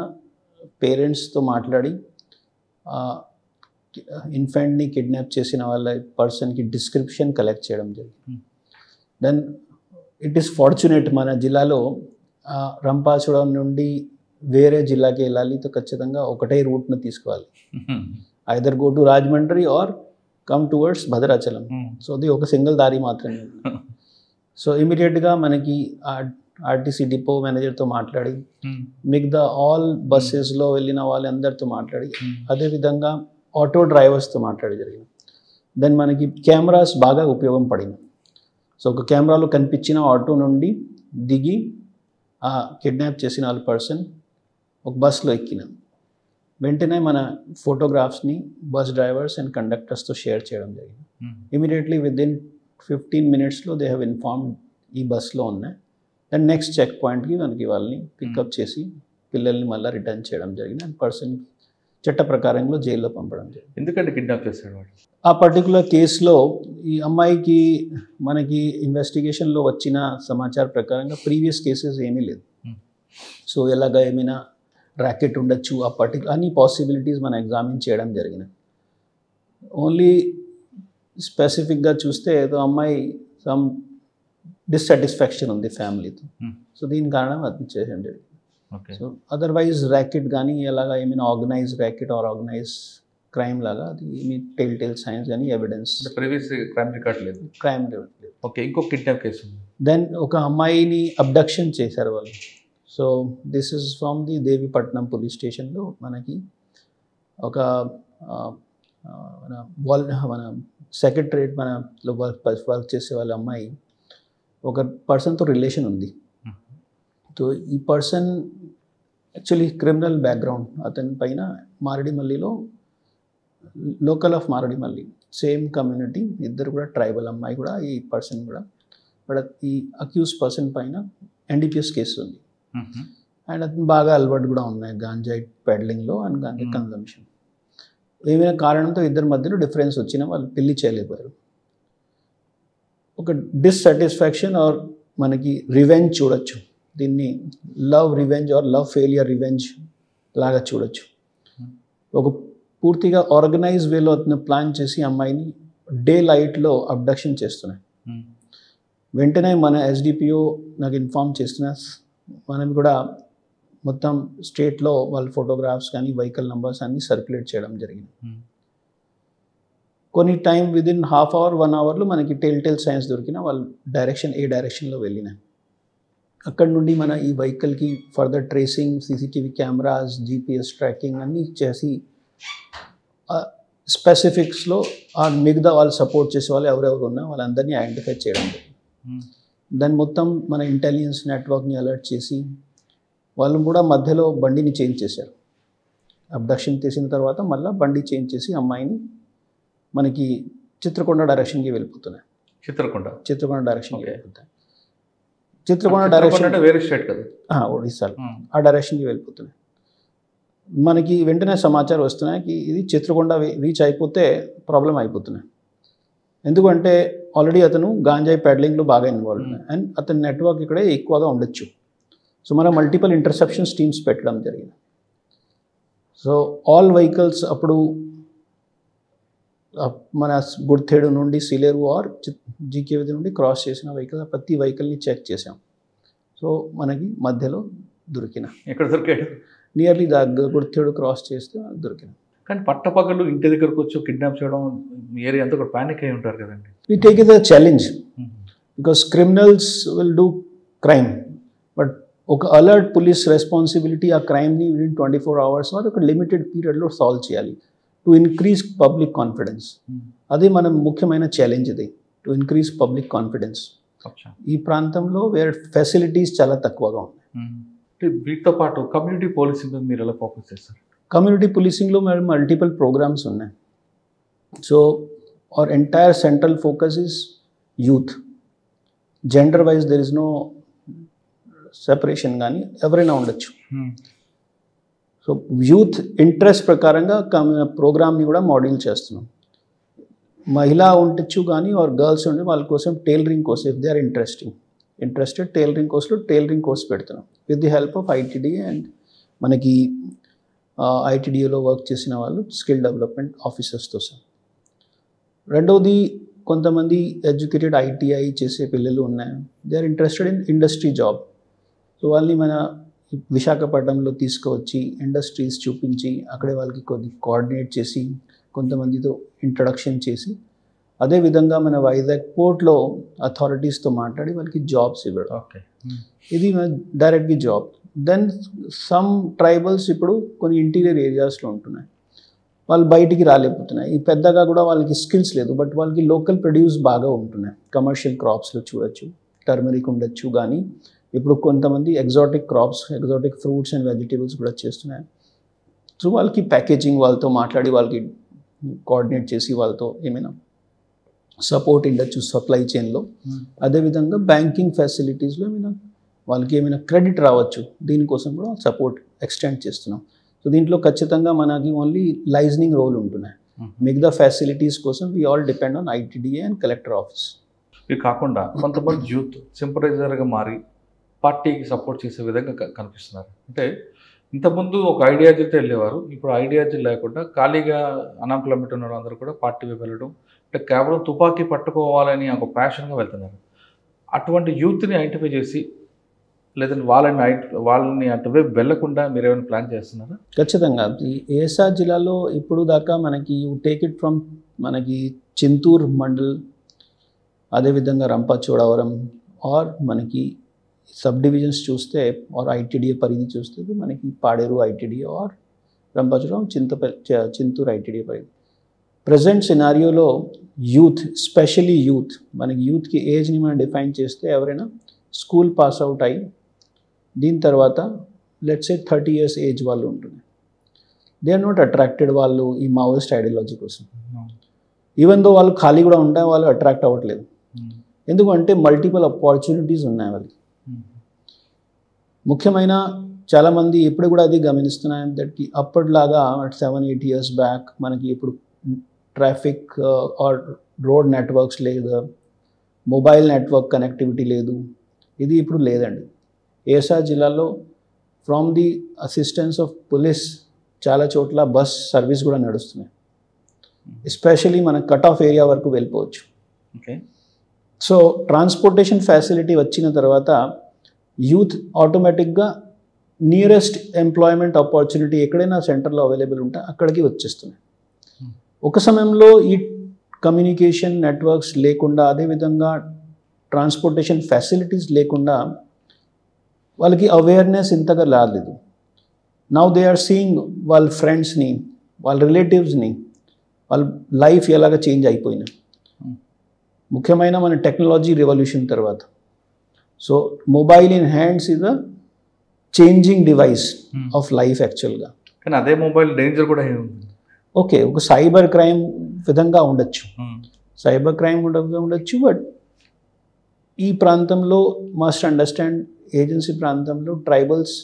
పేరెంట్స్తో మాట్లాడి ఇన్ఫెంట్ని కిడ్నాప్ చేసిన వాళ్ళ పర్సన్కి డిస్క్రిప్షన్ కలెక్ట్ చేయడం జరిగింది. దెన్ ఇట్ ఈస్ ఫార్చునేట్ మన జిల్లాలో రంపాచోడవరం నుండి వేరే జిల్లాకి వెళ్ళాలి తో ఖచ్చితంగా ఒకటే రూట్ను తీసుకోవాలి. Either go to Rajahmundry or come towards Bhadrachalam. So అది ఒక సింగిల్ దారి మాత్రమే. సో ఇమీడియట్గా మనకి ఆర్టీసీ డిపో మేనేజర్తో మాట్లాడి మిగతా ఆల్ బస్సెస్లో వెళ్ళిన వాళ్ళందరితో మాట్లాడి అదేవిధంగా ఆటో డ్రైవర్స్తో మాట్లాడి జరిగింది. దెన్ మనకి కెమెరాస్ బాగా ఉపయోగం పడింది. సో ఒక కెమెరాలో కనిపించిన ఆటో నుండి దిగి కిడ్నాప్ చేసిన వాళ్ళ పర్సన్ ఒక బస్లో ఎక్కిన వెంటనే మన ఫోటోగ్రాఫ్స్ని బస్ డ్రైవర్స్ అండ్ కండక్టర్స్తో షేర్ చేయడం జరిగింది. Immediately within 15 minutes they have informed ఈ బస్లో ఉన్నాయి. అండ్ నెక్స్ట్ చెక్ పాయింట్కి మనకి వాళ్ళని పికప్ చేసి పిల్లల్ని మళ్ళీ రిటర్న్ చేయడం జరిగింది. అండ్ పర్సన్కి చట్ట ప్రకారంలో జైల్లో పంపడం జరిగింది. ఎందుకంటే కిడ్నాప్ చేశాడు ఆ పర్టికులర్ కేసులో ఈ అమ్మాయికి మనకి ఇన్వెస్టిగేషన్లో వచ్చిన సమాచారం ప్రకారంగా ప్రీవియస్ కేసెస్ ఏమీ లేదు. సో ఎలాగా ఏమైనా ర్యాకెట్ ఉండొచ్చు ఆ పర్టికులర్ అన్ని పాసిబిలిటీస్ మనం ఎగ్జామిన్ చేయడం జరిగినాయి. ఓన్లీ స్పెసిఫిక్గా చూస్తే అమ్మాయి సమ్ డిస్సాటిస్ఫాక్షన్ ఉంది ఫ్యామిలీతో. సో దీని కారణం అది చేయడం జరిగింది. సో అదర్వైజ్ ర్యాకెట్ కానీ ఎలాగా ఏమైనా organise racket or organise crime లాగా అది ఏమి టెల్ సైన్స్ కానీ ఎవిడెన్స్ ప్రీవియస్ క్రైమ్ రికార్డ్ లేదు. క్రైమ్ లేదు. ఓకే, ఇంకో కిడ్నాప్ కేసు ఉంది. దెన్ ఒక అమ్మాయిని అబ్డక్షన్ చేశారు వాళ్ళు. So this is from the Devipatnam police స్టేషన్లో మనకి ఒక మన సెక్రటరేట్ మన వర్క్ చేసే వాళ్ళ అమ్మాయి ఒక పర్సన్తో రిలేషన్ ఉంది. సో ఈ పర్సన్ యాక్చువల్లీ క్రిమినల్ బ్యాక్గ్రౌండ్ అతని పైన మారేడుమల్లిలో local of Maredumilli same community, ఇద్దరు కూడా ట్రైబల్, అమ్మాయి కూడా ఈ పర్సన్ కూడా. బట్ ఈ అక్యూజ్ పర్సన్ పైన NDPS కేసు ఉంది అండ్ అతను బాగా అలవాటు కూడా ఉన్నాయి గాంజాయి పెడ్లింగ్లో అండ్ గాంజాయి కన్జంప్షన్. ఏమైనా కారణంతో ఇద్దరి మధ్యలో డిఫరెన్స్ వచ్చినా వాళ్ళు పెళ్లి చేయలేకపోయారు. ఒక డిస్సాటిస్ఫాక్షన్ ఆర్ మనకి రివెంజ్ చూడొచ్చు, దీన్ని love revenge or love failure revenge లాగా చూడొచ్చు. ఒక పూర్తిగా ఆర్గనైజ్ వేలో అతను ప్లాన్ చేసి అమ్మాయిని డే లైట్లో అబ్డక్షన్ చేస్తున్నాయి. వెంటనే మన SDPO నాకు ఇన్ఫార్మ్ చేస్తున్నా, మనం కూడా మొత్తం స్టేట్లో వాళ్ళ ఫోటోగ్రాఫ్స్ కానీ వెహికల్ నెంబర్స్ అన్నీ సర్క్యులేట్ చేయడం జరిగింది. కొన్ని టైం విదిన్ హాఫ్ అవర్ 1 అవర్లో మనకి టెల్ సైన్స్ దొరికిన వాళ్ళు ఏ డైరెక్షన్లో వెళ్ళినాయి. అక్కడ నుండి మన ఈ వెహికల్కి further tracing, CCTV cameras, GPS tracking అన్నీ చేసి స్పెసిఫిక్స్లో మిగతా వాళ్ళు సపోర్ట్ చేసే వాళ్ళు ఎవరెవరు ఉన్నా వాళ్ళందరినీ ఐడెంటిఫై చేయడం జరిగింది. దాన్ని మొత్తం మన ఇంటెలిజెన్స్ నెట్వర్క్ని అలర్ట్ చేసి వాళ్ళు కూడా మధ్యలో బండిని చేంజ్ చేశారు. అబ్డక్షన్ చేసిన తర్వాత మళ్ళీ బండి చేంజ్ చేసి అమ్మాయిని మనకి చిత్రకొండ డైరెక్షన్కి వెళ్ళిపోతున్నాయి. చిత్రకొండ డైరెక్షన్కి వెళ్ళిపోతాయి. చిత్రకొండ డైరెక్షన్ అంటే వేరే స్టేట్ కదా, ఒడిస్సాలో ఆ డైరెక్షన్కి వెళ్ళిపోతున్నాయి. మనకి వెంటనే సమాచారం వస్తున్నాయి ఇది చిత్రకొండ రీచ్ అయిపోతే ప్రాబ్లం అయిపోతున్నాయి. ఎందుకంటే ఆల్రెడీ అతను గాంజాయి పెడ్లింగ్లో బాగా ఇన్వాల్వ్ ఉన్నాయి అండ్ అతని నెట్వర్క్ ఇక్కడే ఎక్కువగా ఉండొచ్చు. సో మనం మల్టిపుల్ ఇంటర్సెప్షన్స్ టీమ్స్ పెట్టడం జరిగింది. సో ఆల్ వెహికల్స్ అప్పుడు మన గుర్తేడు నుండి సిలేరు ఆర్ జీకేవి నుండి క్రాస్ చేసిన వెహికల్ ప్రతి వెహికల్ని చెక్ చేసాం. సో మనకి మధ్యలో దొరికిన ఎక్కడ దొరికాడు, నియర్లీ గుర్తేడు క్రాస్ చేస్తే దొరికిన. కానీ పట్టపగలు ఇంటి దగ్గరకు వచ్చి కిడ్నాప్ చేయడం, ఏరియా అంతా కూడా ప్యానిక్ అయి ఉంటారు కదండి. We take it as a challenge because criminals will do crime, but ఒక అలర్ట్ పోలీస్ రెస్పాన్సిబిలిటీ ఆ క్రైమ్ని విదిన్ 24 hours ఒక లిమిటెడ్ పీరియడ్లో సాల్వ్ చేయాలి టు ఇంక్రీజ్ పబ్లిక్ కాన్ఫిడెన్స్. అది మనం ముఖ్యమైన ఛాలెంజ్ ఇది, టు ఇంక్రీజ్ పబ్లిక్ కాన్ఫిడెన్స్. ఈ ప్రాంతంలో వేరే ఫెసిలిటీస్ చాలా తక్కువగా ఉన్నాయి. వీటితో పాటు కమ్యూనిటీ పోలీసింగ్ మీద మీరు ఎలా ఫోకస్ చేస్తారు? కమ్యూనిటీ పోలీసింగ్లో మరి మల్టిపుల్ ప్రోగ్రామ్స్ ఉన్నాయి. So our entire central focus is youth. Gender wise there is no separation కానీ ఎవరైనా ఉండొచ్చు. సో యూత్ ఇంట్రెస్ట్ ప్రకారంగా ప్రోగ్రామ్ని కూడా మాడ్యూల్ చేస్తున్నాం. మహిళా ఉండొచ్చు కానీ ఆర్ గర్ల్స్ ఉండి వాళ్ళ కోసం tailoring course, if they are interested tailoring కోర్స్లో టైలరింగ్ కోర్స్ పెడుతున్నాం with the help of ITDA and మనకి ITDAలో వర్క్ చేసిన వాళ్ళు స్కిల్ డెవలప్మెంట్ ఆఫీసర్స్తో సార్. రెండవది కొంతమంది ఎడ్యుకేటెడ్ ITI చేసే పిల్లలు ఉన్నాయి, they are interested in industry job. So వాళ్ళని మన విశాఖపట్నంలో తీసుకువచ్చి ఇండస్ట్రీస్ చూపించి అక్కడే వాళ్ళకి కొద్ది కోఆర్డినేట్ చేసి కొంతమందితో ఇంట్రడక్షన్ చేసి అదేవిధంగా మన వైజాగ్ పోర్ట్లో అథారిటీస్తో మాట్లాడి వాళ్ళకి జాబ్స్ ఇవ్వడం. ఓకే, ఇది డైరెక్ట్గా జాబ్. దెన్ సమ్ ట్రైబల్స్ ఇప్పుడు కొన్ని ఇంటీరియర్ ఏరియాస్లో ఉంటున్నాయి, వాళ్ళు బయటికి రాలేకపోతున్నాయి. ఈ పెద్దగా కూడా వాళ్ళకి స్కిల్స్ లేదు, బట్ వాళ్ళకి లోకల్ ప్రొడ్యూస్ బాగా ఉంటున్నాయి. కమర్షియల్ క్రాప్స్లో చూడొచ్చు, టర్మరిక్ ఉండొచ్చు, కానీ ఇప్పుడు కొంతమంది exotic crops, exotic fruits and vegetables కూడా చేస్తున్నాయి. సో వాళ్ళకి ప్యాకేజింగ్ వాళ్ళతో మాట్లాడి వాళ్ళకి కోఆర్డినేట్ చేసి వాళ్ళతో ఏమైనా సపోర్ట్ ఉండొచ్చు సప్లై చైన్లో. అదేవిధంగా బ్యాంకింగ్ ఫెసిలిటీస్లో ఏమైనా వాళ్ళకి ఏమైనా క్రెడిట్ రావచ్చు, దీనికోసం కూడా సపోర్ట్ ఎక్స్టెండ్ చేస్తున్నాం. సో దీంట్లో ఖచ్చితంగా మనకి ఓన్లీ లైజనింగ్ రోల్ ఉంటున్నాయి. మిగతా ఫెసిలిటీస్ కోసం we all depend on ITDA and collector office. ఇవి కాకుండా కొంతమంది యూత్ సింపటైజర్గా మారి పార్టీకి సపోర్ట్ చేసే విధంగా కనిపిస్తున్నారు. అంటే ఇంతకుముందు ఒక ఐడియాలజీతో వెళ్ళేవారు, ఇప్పుడు ఐడియాలజీ లేకుండా ఖాళీగా అన్ఎంప్లాయ్మెంట్ ఉన్న అందరూ కూడా పార్టీ వైపు వెళ్ళడం, అంటే కేవలం తుపాకీ పట్టుకోవాలని ఒక ప్యాషన్గా వెళ్తున్నారు. అటువంటి యూత్ని ఐడెంటిఫై చేసి లేదంటే వాళ్ళని అటువైపు వెళ్లకుండా మీరు ఏమైనా ప్లాన్ చేస్తున్నారా? ఖచ్చితంగా. ఈ ఏఎస్ఆర్ జిల్లాలో ఇప్పుడు దాకా మనకి టేక్ ఇట్ ఫ్రమ్ మనకి చింతూర్ మండల్, అదేవిధంగా రంపచోడవరం ఆర్ మనకి సబ్ డివిజన్స్ చూస్తే ఆర్ ITDA పరిధి చూస్తే మనకి Paderu ITDA or Rampachodavaram Chinturu ITDA పరిధి. ప్రజెంట్ సినారియోలో యూత్, స్పెషలీ యూత్, మనకి యూత్కి ఏజ్ని మనం డిఫైన్ చేస్తే ఎవరైనా స్కూల్ పాస్ అవుట్ అయ్యి దీని తర్వాత లెట్స్ సే 30 years ఏజ్ వాళ్ళు ఉంటున్నారు. దే ఆర్ నాట్ అట్రాక్టెడ్ వాళ్ళు ఈ మావోయిస్ట్ ఐడియాలజీ కోసం. ఈవెన్ దో వాళ్ళు ఖాళీ కూడా ఉంటాయి, వాళ్ళు అట్రాక్ట్ అవ్వట్లేదు. ఎందుకంటే మల్టిపుల్ ఆపర్చునిటీస్ ఉన్నాయి వాళ్ళకి. ముఖ్యమైన చాలామంది ఇప్పుడు కూడా అది గమనిస్తున్నాయి దట్ అప్పటిలాగా 7-8 years బ్యాక్ మనకి ఇప్పుడు ట్రాఫిక్ ఆర్ రోడ్ నెట్వర్క్స్ లేదు, మొబైల్ నెట్వర్క్ కనెక్టివిటీ లేదు, ఇది ఇప్పుడు లేదండి. ఏఎస్ఆర్ జిల్లాలో from the assistance of police చాలా చోట్ల బస్ సర్వీస్ కూడా నడుస్తున్నాయి. ఎస్పెషలీ మన కట్ ఆఫ్ ఏరియా వరకు వెళ్ళిపోవచ్చు. ఓకే. సో ట్రాన్స్పోర్టేషన్ ఫెసిలిటీ వచ్చిన తర్వాత యూత్ ఆటోమేటిక్గా నియరెస్ట్ ఎంప్లాయ్మెంట్ ఆపర్చునిటీ ఎక్కడైనా సెంటర్లో అవైలబుల్ ఉంటే అక్కడికి వచ్చేస్తున్నాయి. ఒక సమయంలో ఈ కమ్యూనికేషన్ నెట్వర్క్స్ లేకుండా, అదేవిధంగా ట్రాన్స్పోర్టేషన్ ఫెసిలిటీస్ లేకుండా వాళ్ళకి అవేర్నెస్ ఇంతగా రాలేదు. నౌ దే ఆర్ సీయింగ్ వాళ్ళ ఫ్రెండ్స్ని, వాళ్ళ రిలేటివ్స్ని, వాళ్ళ లైఫ్ ఎలాగ చేంజ్ అయిపోయినాయి. ముఖ్యమైన మన టెక్నాలజీ రెవల్యూషన్ తర్వాత. So mobile in hands is a changing device of life యాక్చువల్గా. కానీ అదే మొబైల్ డేంజర్ కూడా ఉంది. ఓకే, ఒక సైబర్ క్రైమ్ విధంగా ఉండొచ్చు, సైబర్ క్రైమ్ ఉండొచ్చు. బట్ ఈ ప్రాంతంలో మస్ట్ అండర్స్టాండ్, ఏజెన్సీ ప్రాంతంలో ట్రైబల్స్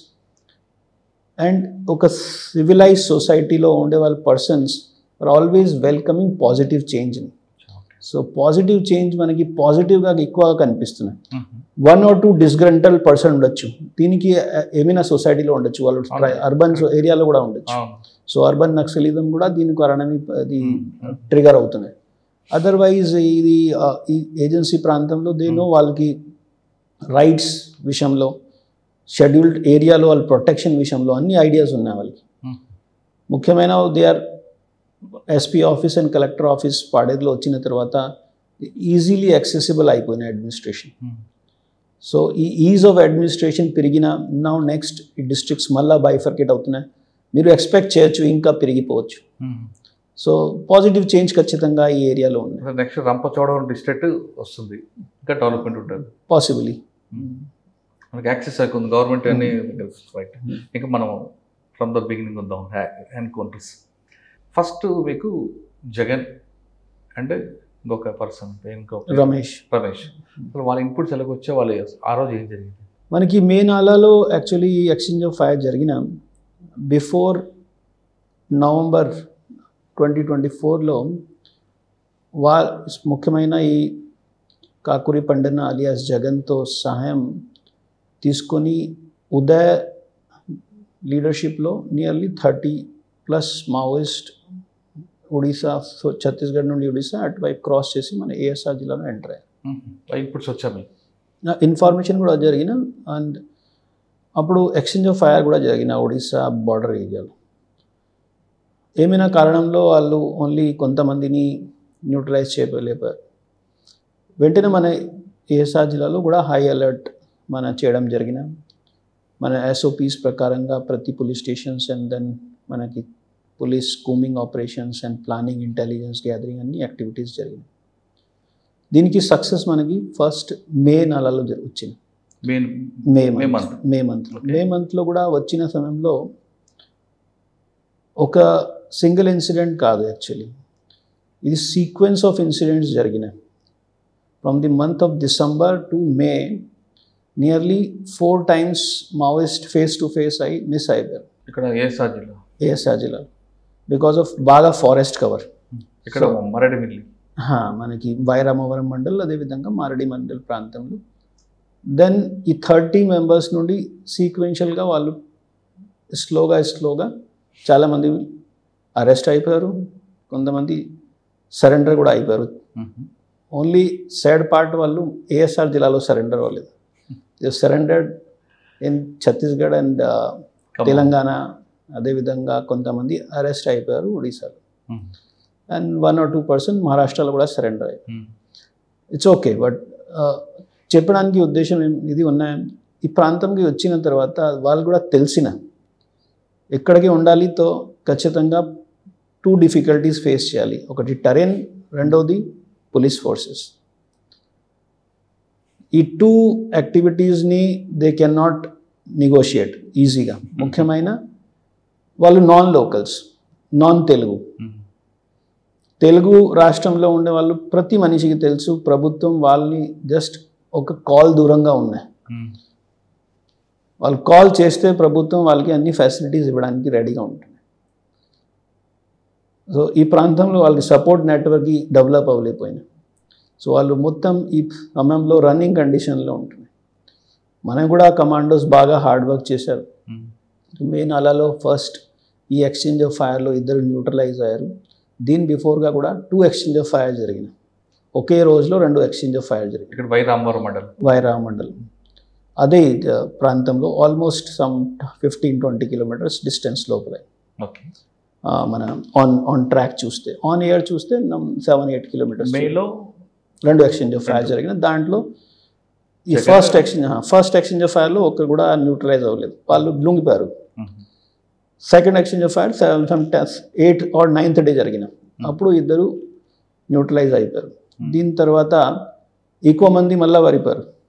అండ్ ఒక సివిలైజ్ సొసైటీలో ఉండే వాళ్ళ persons are always welcoming positive చేంజ్ని. సో పాజిటివ్ చేంజ్ మనకి పాజిటివ్గా ఎక్కువగా కనిపిస్తున్నాయి. 1 or 2 డిస్గ్రంటల్ పర్సన్ ఉండొచ్చు, దీనికి ఏమైనా సొసైటీలో ఉండొచ్చు, వాళ్ళు అర్బన్ ఏరియాలో కూడా ఉండొచ్చు. సో అర్బన్ నక్సలిజం కూడా దీని కారణమే అది ట్రిగర్ అవుతున్నాయి. అదర్వైజ్ ఇది ఈ ఏజెన్సీ ప్రాంతంలో దేనో వాళ్ళకి రైట్స్ విషయంలో, షెడ్యూల్డ్ ఏరియాలో వాళ్ళ ప్రొటెక్షన్ విషయంలో అన్ని ఐడియాస్ ఉన్నాయి వాళ్ళకి. ముఖ్యమైన they are SP office and collector office పాడేరులో వచ్చిన తర్వాత ఈజీలీ యాక్సెసిబుల్ అయిపోయినాయి అడ్మినిస్ట్రేషన్. సో ఈ ఈజ్ ఆఫ్ అడ్మినిస్ట్రేషన్ పెరిగిన నౌ నెక్స్ట్ ఈ డిస్ట్రిక్ట్స్ మళ్ళీ బైఫర్కేట్ అవుతున్నాయి. మీరు ఎక్స్పెక్ట్ చేయొచ్చు ఇంకా పెరిగిపోవచ్చు. సో పాజిటివ్ చేంజ్ ఖచ్చితంగా ఈ ఏరియాలో ఉంది. నెక్స్ట్ రంపచోడవరం డిస్ట్రిక్ట్ వస్తుంది, ఇంకా డెవలప్మెంట్ ఉంటుంది పాసిబిలీ. మనకి యాక్సెస్ అవుతుంది గవర్నమెంట్ అన్ని రైట్. ఇంకా మనం ఫ్రమ్ ద బిగినింగ్ వద్దాం. ఎన్కౌంటర్స్ ఫస్ట్ మీకు జగన్ అంటే ఇంకొక పర్సన్ రమేష్ అసలు వాళ్ళ ఇన్పుట్స్ ఎలాగ వచ్చే వాళ్ళు ఆ రోజు ఏం జరిగింది? మనకి మే నాలాలో యాక్చువల్లీ ఎక్స్చేంజ్ ఆఫ్ ఫైర్ జరిగిన బిఫోర్ నవంబర్ 2024లో ముఖ్యమైన ఈ కాకురి పండన అలియాస్ జగన్తో సహాయం తీసుకొని ఉదయ్ లీడర్షిప్లో నియర్లీ 30+ మావోయిస్ట్ ఒడిశా, ఛత్తీస్గఢ్ నుండి ఒడిశా అటువైపు క్రాస్ చేసి మన ఏఎస్ఆర్ జిల్లాలో ఎంటర్ అయ్యారు. ఇన్పుట్స్ వచ్చాము, ఇన్ఫర్మేషన్ కూడా జరిగిన, అండ్ అప్పుడు ఎక్స్చేంజ్ ఆఫ్ ఫైర్ కూడా జరిగిన ఒడిశా బార్డర్ ఏరియాలో. ఏమైనా కారణంలో వాళ్ళు ఓన్లీ కొంతమందిని న్యూట్రలైజ్ చేయలేపారు. వెంటనే మన ఏఎస్ఆర్ జిల్లాలో కూడా హై అలర్ట్ చేయడం జరిగిన, మన ఎస్ఓపీస్ ప్రకారంగా ప్రతి పోలీస్ స్టేషన్స్ అండ్ దెన్ మనకి police combing operations and planning, intelligence gathering అన్ని యాక్టివిటీస్ జరిగినాయి. దీనికి సక్సెస్ మనకి ఫస్ట్ మే నెలలో వచ్చింది. మే మంత్లో కూడా వచ్చిన సమయంలో ఒక సింగిల్ ఇన్సిడెంట్ కాదు, యాక్చువల్లీ ఇది సీక్వెన్స్ ఆఫ్ ఇన్సిడెంట్స్ జరిగినాయి. From the month of December to May nearly 4 times Maoist face to face అయి మిస్ అయిపోయారు ఇక్కడ ఏఎస్ఆర్ జిల్లా బికాస్ ఆఫ్ బాగా ఫారెస్ట్ కవర్. ఇక్కడ మరడిమిల్లి మనకి వైరామవరం మండల్, అదేవిధంగా మారడి మండల్ ప్రాంతంలో. దెన్ ఈ 30 members నుండి సీక్వెన్షియల్గా వాళ్ళు స్లోగా చాలామంది అరెస్ట్ అయిపోయారు, కొంతమంది సరెండర్ కూడా అయిపోయారు. ఓన్లీ సాడ్ పార్ట్ వాళ్ళు ఏఎస్ఆర్ జిల్లాలో సరెండర్ అవ్వలేదు. Surrendered in Chhattisgarh and Telangana, అదేవిధంగా కొంతమంది అరెస్ట్ అయిపోయారు ఒడిశాలో, అండ్ 1 or 2% మహారాష్ట్రలో కూడా సరెండర్ అయ్యారు. ఇట్స్ ఓకే, బట్ చెప్పడానికి ఉద్దేశం ఇది ఉన్నాయి. ఈ ప్రాంతంకి వచ్చిన తర్వాత వాళ్ళు కూడా తెలిసిన ఎక్కడికి ఉండాలితో ఖచ్చితంగా 2 difficulties ఫేస్ చేయాలి. ఒకటి టెరెన్, రెండవది పోలీస్ ఫోర్సెస్. ఈ 2 యాక్టివిటీస్ని దే కెన్ నాట్ నెగోషియేట్ ఈజీగా. ముఖ్యమైన వాళ్ళు non locals, non Telugu. Telugu రాష్ట్రంలో ఉండే వాళ్ళు ప్రతి మనిషికి తెలుసు ప్రభుత్వం వాళ్ళని జస్ట్ ఒక కాల్ దూరంగా ఉన్నాయి. వాళ్ళు కాల్ చేస్తే ప్రభుత్వం వాళ్ళకి అన్ని ఫెసిలిటీస్ ఇవ్వడానికి రెడీగా ఉంటుంది. సో ఈ ప్రాంతంలో వాళ్ళకి సపోర్ట్ నెట్వర్క్ డెవలప్ అవ్వలేకపోయినాయి. సో వాళ్ళు మొత్తం ఈ సమయంలో రన్నింగ్ కండిషన్లో ఉంటుంది. మనం కూడా కమాండోస్ బాగా హార్డ్ వర్క్ చేశారు. మెయిన్ అలాలో ఫస్ట్ ఈ ఎక్స్చేంజ్ ఆఫ్ ఫైర్లో ఇద్దరు న్యూట్రలైజ్ అయ్యారు. దీని బిఫోర్గా కూడా 2 ఎక్స్చేంజ్ ఆఫ్ ఫైర్ జరిగినాయి. ఒకే రోజులో 2 ఎక్స్చేంజ్ ఆఫ్ ఫైర్ జరిగినాయి. ఇక్కడ వైరామ మండలం అదే ప్రాంతంలో ఆల్మోస్ట్ సమ్ 15-20 కిలోమీటర్స్ డిస్టెన్స్ లోపల. ఓకే, మన ఆన్ ట్రాక్ చూస్తే, ఆన్ ఎయిర్ చూస్తే 7-8 కిలోమీటర్స్ మేలో 2 ఎక్స్చేంజ్ ఆఫ్ ఫైర్ జరిగిన. దాంట్లో ఈ ఫస్ట్ ఎక్స్చేంజ్ ఆఫ్ ఫైర్లో ఒక్కరు కూడా న్యూట్రలైజ్ అవ్వలేదు, వాళ్ళు లొంగిపోయారు. Second exchange of fire 8th or 9th day జరిగిన, అప్పుడు ఇద్దరు న్యూట్రలైజ్ అయిపోయారు. దీని తర్వాత ఎక్కువ మంది మళ్ళీ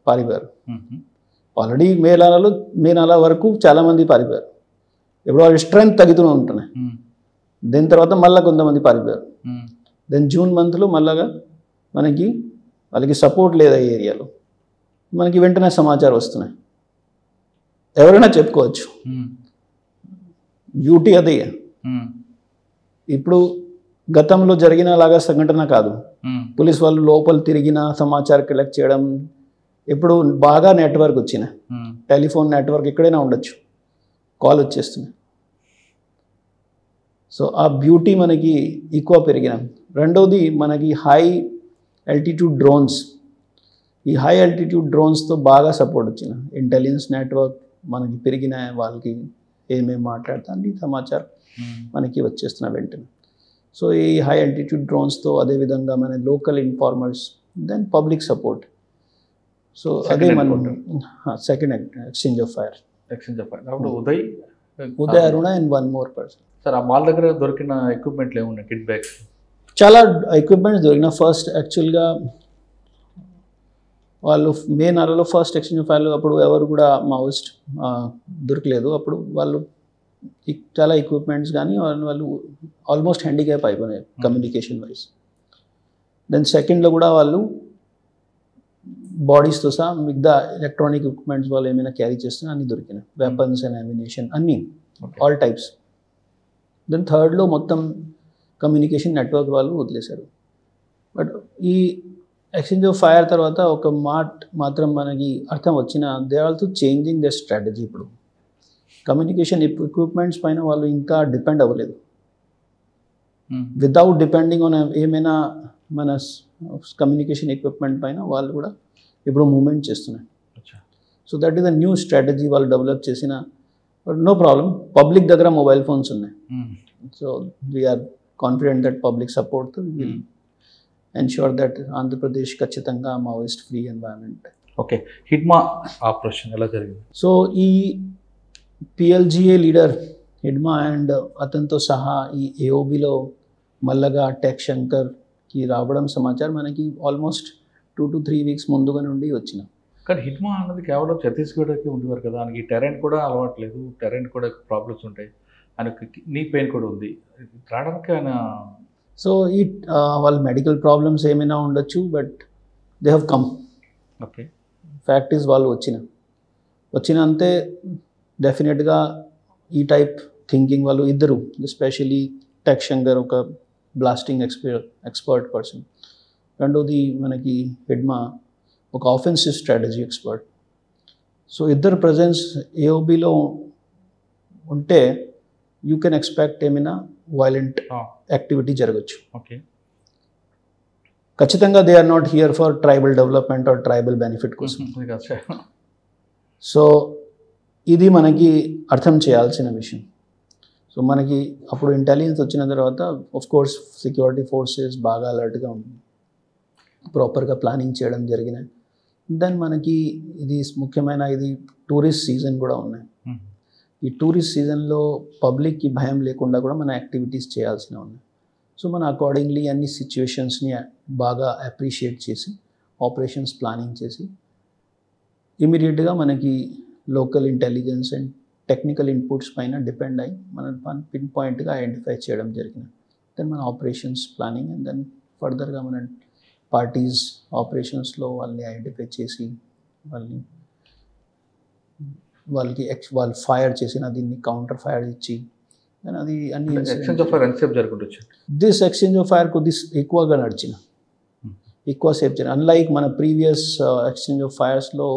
పారిపోయారు. ఆల్రెడీ మే నెల వరకు చాలామంది పారిపోయారు. ఇప్పుడు వాళ్ళ స్ట్రెంగ్త్ తగ్గుతూనే ఉంటున్నాయి. దీని తర్వాత మళ్ళీ కొంతమంది పారిపోయారు. దెన్ జూన్ మంత్లో మళ్ళాగా వాళ్ళకి సపోర్ట్ లేదు ఈ ఏరియాలో. మనకి వెంటనే సమాచారం వస్తున్నాయి, ఎవరైనా చెప్పుకోవచ్చు. బ్యూటీ అదే. ఇప్పుడు గతంలో జరిగిన లాగా సంఘటన కాదు. పోలీస్ వాళ్ళు లోపల తిరిగిన సమాచారం కలెక్ట్ చేయడం, ఇప్పుడు బాగా నెట్వర్క్ వచ్చిన టెలిఫోన్ నెట్వర్క్ ఎక్కడైనా ఉండొచ్చు, కాల్ వచ్చేస్తుంది. సో ఆ బ్యూటీ మనకి ఎక్కువ పెరిగిన. రెండవది మనకి హై ఆల్టిట్యూడ్ డ్రోన్స్. ఈ హై ఆల్టిట్యూడ్ డ్రోన్స్తో బాగా సపోర్ట్ వచ్చిన ఇంటెలిజెన్స్ నెట్వర్క్ మనకి పెరిగిన, వాళ్ళకి ఏమేమి మాట్లాడుతుంది సమాచారం మనకి వచ్చేస్తున్న వెంటనే. సో ఈ హై ఆల్టిట్యూడ్ డ్రోన్స్తో అదేవిధంగా మన local informers, then public support. So అదే మన second exchange of fire. Uday Aruna and 1 more person. Sir, ఆ మాల్ దగ్గర దొరికిన ఎక్విప్మెంట్లు ఏమున్నాయి? కిట్ బ్యాగ్స్ చాలా ఎక్విప్మెంట్స్ దొరికిన. ఫస్ట్ యాక్చువల్గా వాళ్ళు మే నెలలో ఫస్ట్ ఎక్స్చేంజ్ ఆఫ్ ఫైర్లో అప్పుడు ఎవరు కూడా మావోయిస్ట్ దొరకలేదు. అప్పుడు వాళ్ళు చాలా ఎక్విప్మెంట్స్ కానీ వాళ్ళు ఆల్మోస్ట్ హ్యాండిక్యాప్ అయిపోయినాయి కమ్యూనికేషన్ వైజ్. దెన్ సెకండ్లో కూడా వాళ్ళు బాడీస్తో సహా మిగతా ఎలక్ట్రానిక్ ఎక్విప్మెంట్స్ వాళ్ళు ఏమైనా క్యారీ చేస్తున్నా అన్నీ దొరికినాయి, వెపన్స్ అండ్ అమ్యునిషన్ అన్నీ, ఆల్ టైప్స్. దెన్ థర్డ్లో మొత్తం కమ్యూనికేషన్ నెట్వర్క్ వాళ్ళు వదిలేశారు. బట్ ఈ ఎక్స్చేంజ్ ఆఫ్ ఫైర్ తర్వాత ఒక మాత్రం మనకి అర్థం వచ్చిన, they are also changing the strategy. ఇప్పుడు కమ్యూనికేషన్ ఎక్విప్మెంట్స్ పైన వాళ్ళు ఇంకా డిపెండ్ అవ్వలేదు. వితౌట్ డిపెండింగ్ ఆన్ ఏమైనా మన కమ్యూనికేషన్ ఎక్విప్మెంట్ పైన వాళ్ళు కూడా ఇప్పుడు మూవ్మెంట్ చేస్తున్నారు. So that is the new strategy వాళ్ళు డెవలప్ చేసిన. బట్ నో ప్రాబ్లం, పబ్లిక్ దగ్గర మొబైల్ ఫోన్స్ ఉన్నాయి. So we are confident that public support will ensure that Andhra Pradesh ఖచ్చితంగా Maoist free environment. Okay, Hidma operation ఎలా జరిగింది? సో ఈ పిఎల్జిఏ లీడర్ హిడ్మా అండ్ అతనితో సహా ఈ ఏఓబిలో మల్లగా టెక్ శంకర్కి రావడం సమాచారం మనకి ఆల్మోస్ట్ 2 to 3 weeks ముందుగా నుండి వచ్చిన. కానీ హిడ్మా అన్నది కేవలం ఛత్తీస్గఢ్కి ఉండేవారు కదా, ఆయనకి టెరెంట్ కూడా అలవాట్లేదు, టెరెంట్ కూడా ప్రాబ్లమ్స్ ఉంటాయి, ఆయనకి నీ పెయిన్ కూడా ఉంది రావడానికి ఆయన. సో ఈ వాళ్ళ మెడికల్ ప్రాబ్లమ్స్ ఏమైనా ఉండొచ్చు, but they have come. Okay, fact is వాళ్ళు వచ్చినంతే డెఫినెట్గా ఈ టైప్ థింకింగ్ వాళ్ళు ఇద్దరు, ఎస్పెషలీ టెక్ శంకర్ ఒక బ్లాస్టింగ్ ఎక్స్పర్ట్ పర్సన్, రెండోది మనకి హిడ్మా ఒక ఆఫెన్సివ్ స్ట్రాటజీ ఎక్స్పర్ట్. సో ఇద్దరు ప్రజెన్స్ ఏఓబిలో ఉంటే యూ కెన్ ఎక్స్పెక్ట్ ఏమైనా వైలెంట్ యాక్టివిటీ జరగచ్చు. ఓకే, ఖచ్చితంగా they are not here for tribal development or tribal benefit కోసం. సో ఇది మనకి అర్థం చేయాల్సిన విషయం. సో మనకి అప్పుడు ఇంటెలిజెన్స్ వచ్చిన తర్వాత ఆఫ్ కోర్స్ సెక్యూరిటీ ఫోర్సెస్ బాగా అలర్ట్గా ఉంటుంది, ప్రాపర్గా ప్లానింగ్ చేయడం జరిగినాయి. దెన్ మనకి ఇది ముఖ్యమైన ఇది టూరిస్ట్ సీజన్ కూడా ఉన్నాయి. ఈ టూరిస్ట్ సీజన్లో పబ్లిక్కి భయం లేకుండా కూడా మన యాక్టివిటీస్ చేయాల్సినవి ఉన్నాయి. సో మన అకార్డింగ్లీ అన్ని సిచ్యువేషన్స్ని బాగా అప్రిషియేట్ చేసి ఆపరేషన్స్ ప్లానింగ్ చేసి ఇమీడియట్గా మనకి local intelligence and technical inputs పైన డిపెండ్ అయ్యి మనం పిన్ పాయింట్గా ఐడెంటిఫై చేయడం జరిగింది. దెన్ మన ఆపరేషన్స్ ప్లానింగ్ అండ్ దెన్ ఫర్దర్గా మన పార్టీస్ ఆపరేషన్స్లో వాళ్ళని ఐడెంటిఫై చేసి వాళ్ళు ఫైర్ చేసిన దీన్ని కౌంటర్ ఫైర్ ఇచ్చి దెన్ అది అన్ని ఎక్స్చేంజ్ ఆఫ్ ఫైర్ ఎంతసేపు జరుగుతుండొచ్చు? దిస్ ఎక్స్చేంజ్ ఆఫ్ ఫైర్ కొద్ది ఎక్కువగా నడిచిన ఎక్కువసేపు జరిగింది. అన్లైక్ మన ప్రీవియస్ ఎక్స్చేంజ్ ఆఫ్ ఫైర్స్లో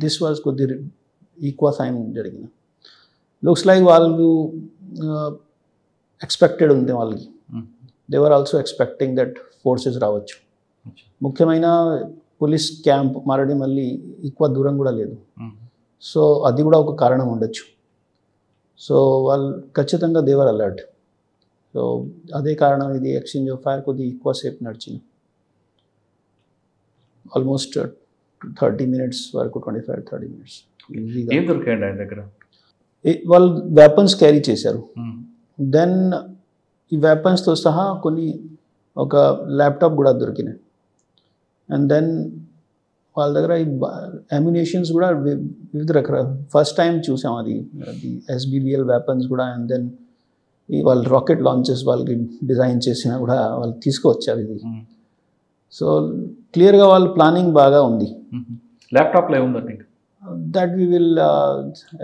దిస్ వాజ్ కొద్ది ఎక్కువ టైం జరిగిన. లుక్స్ లైక్ వాళ్ళు ఎక్స్పెక్టెడ్ ఉంది వాళ్ళకి. They were also expecting that forces రావచ్చు. ముఖ్యమైన పోలీస్ క్యాంప్ మళ్ళీ ఎక్కువ దూరం కూడా లేదు. సో అది కూడా ఒక కారణం ఉండొచ్చు. సో వాళ్ళు ఖచ్చితంగా దే వర్ అలర్ట్. సో అదే కారణం ఇది ఎక్స్చేంజ్ ఆఫ్ ఫైర్ కొద్ది ఎక్కువసేపు నడిచింది. ఆల్మోస్ట్ 30 minutes వరకు 25-30 minutes. ఏం దొరికాయండి ఆయన దగ్గర? వాళ్ళు వెపన్స్ క్యారీ చేశారు. దెన్ ఈ వెపన్స్తో సహా ఒక ల్యాప్టాప్ కూడా దొరికినాయి. అండ్ దెన్ వాళ్ళ దగ్గర ఈ అమ్యునేషన్స్ కూడా వివిధ రకాల ఫస్ట్ టైం చూసాం అది SBBL వెపన్స్ కూడా. అండ్ దెన్ వాళ్ళు రాకెట్ లాంచెస్ వాళ్ళకి డిజైన్ చేసినా కూడా వాళ్ళు తీసుకువచ్చారు ఇది. సో క్లియర్గా వాళ్ళ ప్లానింగ్ బాగా ఉంది. ల్యాప్టాప్లో ఏముందండి? That we will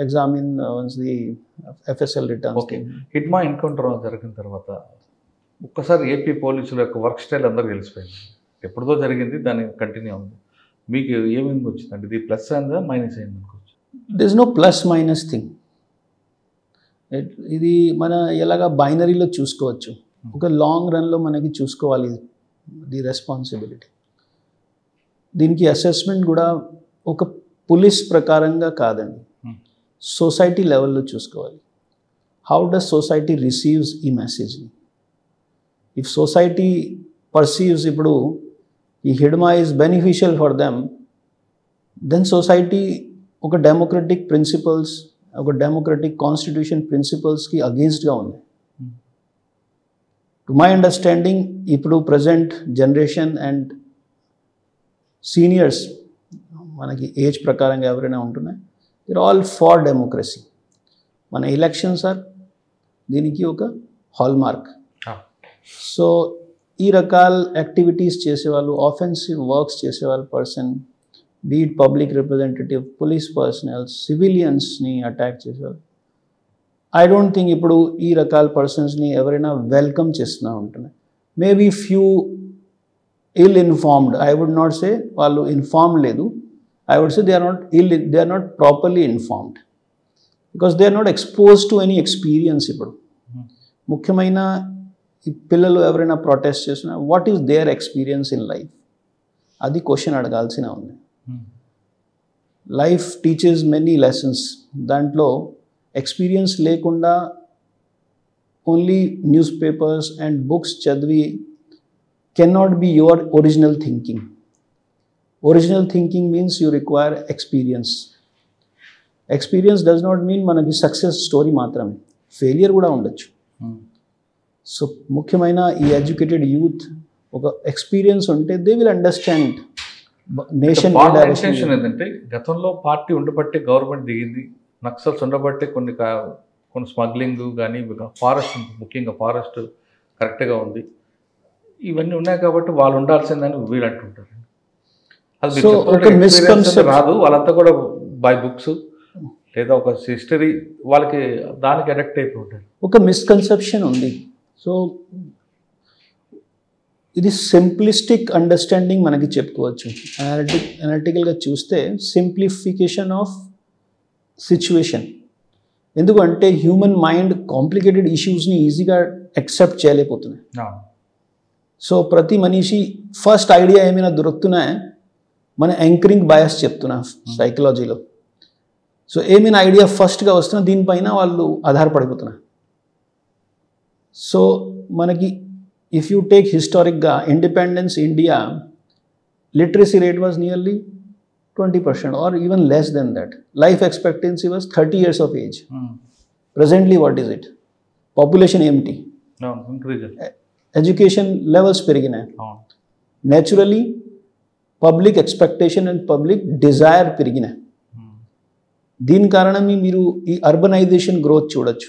examine once the FSL returns. Okay, Hidma encounter జరిగిన తర్వాత ఒక్కసారి ఏపీ పోలీసుల యొక్క వర్క్ స్టైల్ అందరూ తెలిసిపోయింది. ఎప్పుడుదో జరిగింది, దాని కంటిన్యూ ఉంది. మీకు ఏమేమి వచ్చిందండి? ఇది ప్లస్ అయిందా మైనస్ అయింది అనుకోవచ్చు? This is no plus minus thing. ఇది మన ఎలాగా బైనరీలో చూసుకోవచ్చు. ఒక లాంగ్ రన్లో మనకి చూసుకోవాలి ది రెస్పాన్సిబిలిటీ. దీనికి అసెస్మెంట్ కూడా ఒక పోలీస్ ప్రకారంగా కాదండి, సొసైటీ లెవెల్లో చూసుకోవాలి. హౌ డస్ సొసైటీ రిసీవ్స్ ఈ మెసేజ్ని? ఇఫ్ సొసైటీ పర్సీవ్స్ ఇప్పుడు ఈ Hidma is beneficial for them, then society ఒక డెమోక్రటిక్ ప్రిన్సిపల్స్, ఒక డెమోక్రటిక్ కాన్స్టిట్యూషన్ ప్రిన్సిపల్స్కి అగేన్స్ట్గా ఉంది. టు మై అండర్స్టాండింగ్ ఇప్పుడు ప్రజెంట్ జనరేషన్ అండ్ సీనియర్స్ మనకి ఏజ్ ప్రకారంగా ఎవరైనా ఉంటున్నాయి, దిర్ ఆల్ ఫార్ డెమోక్రసీ. మన ఎలక్షన్స్ ఆర్ దీనికి ఒక హాల్ మార్క్. సో ఈ రకాల యాక్టివిటీస్ చేసేవాళ్ళు, ఆఫెన్సివ్ వర్క్స్ చేసేవాళ్ళు person, be it public representative, police personnel, సివిలియన్స్ని అటాక్ చేసేవాళ్ళు, ఐ డోంట్ థింక్ ఇప్పుడు ఈ రకాల పర్సన్స్ని ఎవరైనా వెల్కమ్ చేస్తూ ఉంటున్నాయి. Maybe few ill informed, I would not say వాళ్ళు ఇన్ఫార్మ్ లేదు, I would say they are not properly informed because they are not exposed to any experience. ఇప్పుడు ముఖ్యమైన ఈ పిల్లలు ఎవరైనా ప్రొటెస్ట్ చేసినా what is their experience in life, అది question అడగాల్సిన ఉంది. Life teaches many lessons. దాంట్లో ఎక్స్పీరియన్స్ లేకుండా only newspapers and books చదివి cannot be your original thinking. Original thinking means you require experience. Experience does not mean మనకి success story మాత్రమే, failure కూడా ఉండొచ్చు. సో ముఖ్యమైన ఈ ఎడ్యుకేటెడ్ యూత్ ఒక ఎక్స్పీరియన్స్ ఉంటే దే విల్ అండర్స్టాండ్ నేషన్. ఏంటంటే గతంలో పార్టీ ఉండబట్టే గవర్నమెంట్ దిగింది, నక్సల్స్ ఉండబట్టే కొన్ని స్మగ్లింగ్ కానీ ఫారెస్ట్, ముఖ్యంగా ఫారెస్ట్ కరెక్ట్గా ఉంది, ఇవన్నీ ఉన్నాయి కాబట్టి వాళ్ళు ఉండాల్సిందని వీళ్ళు అంటుంటారు. సో ఒక మిస్కన్సెప్షన్ రాదు, వాళ్ళంతా కూడా బై బుక్స్ లేదా ఒక హిస్టరీ వాళ్ళకి దానికి అడక్ట్ అయిపోతారు. ఒక మిస్కన్సెప్షన్ ఉంది. సో ఇది సింప్లిస్టిక్ అండర్స్టాండింగ్ మనకి చెప్పుకోవచ్చు. అనలిటికల్గా చూస్తే సింప్లిఫికేషన్ ఆఫ్ సిచ్యువేషన్. ఎందుకంటే హ్యూమన్ మైండ్ కాంప్లికేటెడ్ ఇష్యూస్ని ఈజీగా యాక్సెప్ట్ చేయలేకపోతున్నాయి. సో ప్రతి మనిషి ఫస్ట్ ఐడియా ఏమైనా దొరుకుతున్నాయి, మన యాంకరింగ్ బయాస్ చెప్తున్నా సైకలాజీలో. సో ఏమైనా ఐడియా ఫస్ట్గా వస్తున్నా దీనిపైన వాళ్ళు ఆధారపడిపోతున్నారు. సో మనకి ఇఫ్ యూ టేక్ హిస్టారిక్గా independence India literacy rate was nearly 20% or even less than that. Life expectancy was 30 years of age. Presently what is it? Population empty. Education levels పెరిగినాయి. Naturally public expectation and public desire పెరిగినాయి. దీని కారణమే మీరు ఈ urbanisation growth చూడొచ్చు.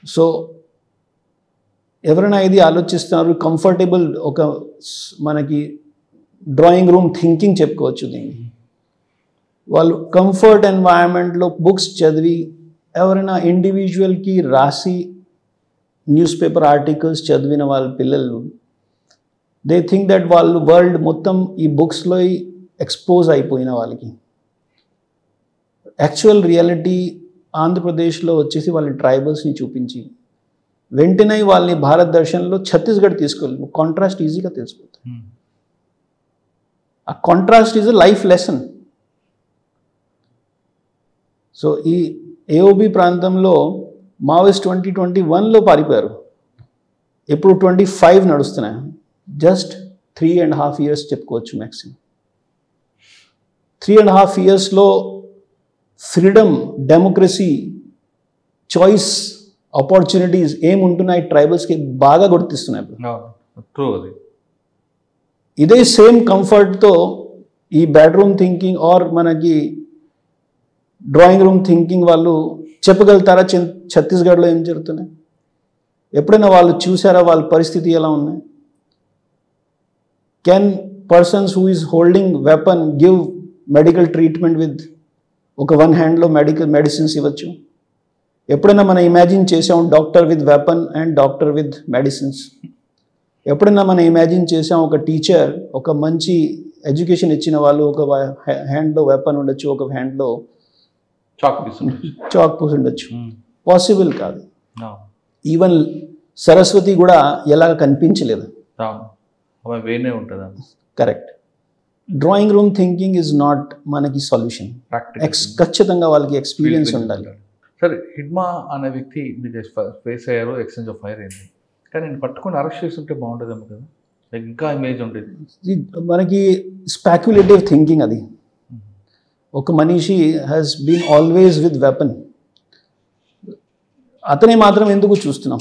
So ఎవరైనా ఇది ఆలోచిస్తున్నారు, కంఫర్టబుల్ ఒక మనకి డ్రాయింగ్ రూమ్ థింకింగ్ చెప్పుకోవచ్చు దీన్ని. వాళ్ళు కంఫర్ట్ ఎన్వైరన్మెంట్లో బుక్స్ చదివి, ఎవరైనా ఇండివిజువల్కి రాసి న్యూస్ పేపర్ ఆర్టికల్స్ చదివిన వాళ్ళ పిల్లలు, దే థింక్ దట్ వాళ్ళు వరల్డ్ మొత్తం ఈ బుక్స్లో ఎక్స్పోజ్ అయిపోయిన వాళ్ళకి. యాక్చువల్ రియాలిటీ ఆంధ్రప్రదేశ్లో వచ్చేసి వాళ్ళ ట్రైబల్స్ని చూపించి వెంటనే వాళ్ళని భారత్ దర్శన్లో ఛత్తీస్గఢ్ తీసుకెళ్ళి కాంట్రాస్ట్ ఈజీగా తెలిసిపోతుంది. ఆ contrast is a life lesson. So ఈ ఏఓబి ప్రాంతంలో మావోయిస్ట్ 2021లో పారిపోయారు, ఇప్పుడు 25 నడుస్తున్నాయి. జస్ట్ 3.5 years చెప్పుకోవచ్చు మ్యాక్సిమం. 3.5 yearsలో ఫ్రీడమ్, డెమోక్రసీ, చాయిస్, ఆపర్చునిటీస్ ఏముంటున్నాయి ట్రైబల్స్కి బాగా గుర్తిస్తున్నాయి. ఇదే సేమ్ కంఫర్ట్తో ఈ బెడ్రూమ్ థింకింగ్ ఆర్ మనకి డ్రాయింగ్ రూమ్ థింకింగ్ వాళ్ళు చెప్పగలుగుతారా ఛత్తీస్గఢ్లో ఏం జరుగుతున్నాయి? ఎప్పుడైనా వాళ్ళు చూసారా వాళ్ళ పరిస్థితి ఎలా ఉన్నాయి? Can persons who is holding weapon give medical treatment with ఒక వన్ హ్యాండ్లో మెడిసిన్స్ ఇవ్వచ్చు? ఎప్పుడైనా మనం ఇమాజిన్ చేసాం doctor with weapon and doctor with medicines? ఎప్పుడైనా మనం ఇమాజిన్ చేసాం ఒక టీచర్, ఒక మంచి ఎడ్యుకేషన్ ఇచ్చిన వాళ్ళు ఒక హ్యాండ్లో వెపన్ ఉండొచ్చు, ఒక హ్యాండ్లో చాక్ పీస్ ఉండొచ్చు? పాసిబుల్ కాదు. ఈవెన్ సరస్వతి కూడా ఎలాగ కనిపించలేదు. Correct. Drawing room thinking is not మనకి సొల్యూషన్. ఖచ్చితంగా వాళ్ళకి ఎక్స్పీరియన్స్ ఉండాలి. సరే, హిడ్మా అనే వ్యక్తి మీకు ఫేస్ అయ్యారు, ఎక్స్చేంజ్ ఆఫ్ ఫైర్ అయింది, కానీ నేను పట్టుకొని అరెస్ట్ చేస్తుంటే బాగుంటుందేమో కదా, ఇంకా ఇమేజ్ ఉండేది. మనకి స్పెక్యులేటివ్ థింకింగ్ అది. ఒక మనిషి has been always with weapon, అతనే మాత్రం ఎందుకు చూస్తున్నాం?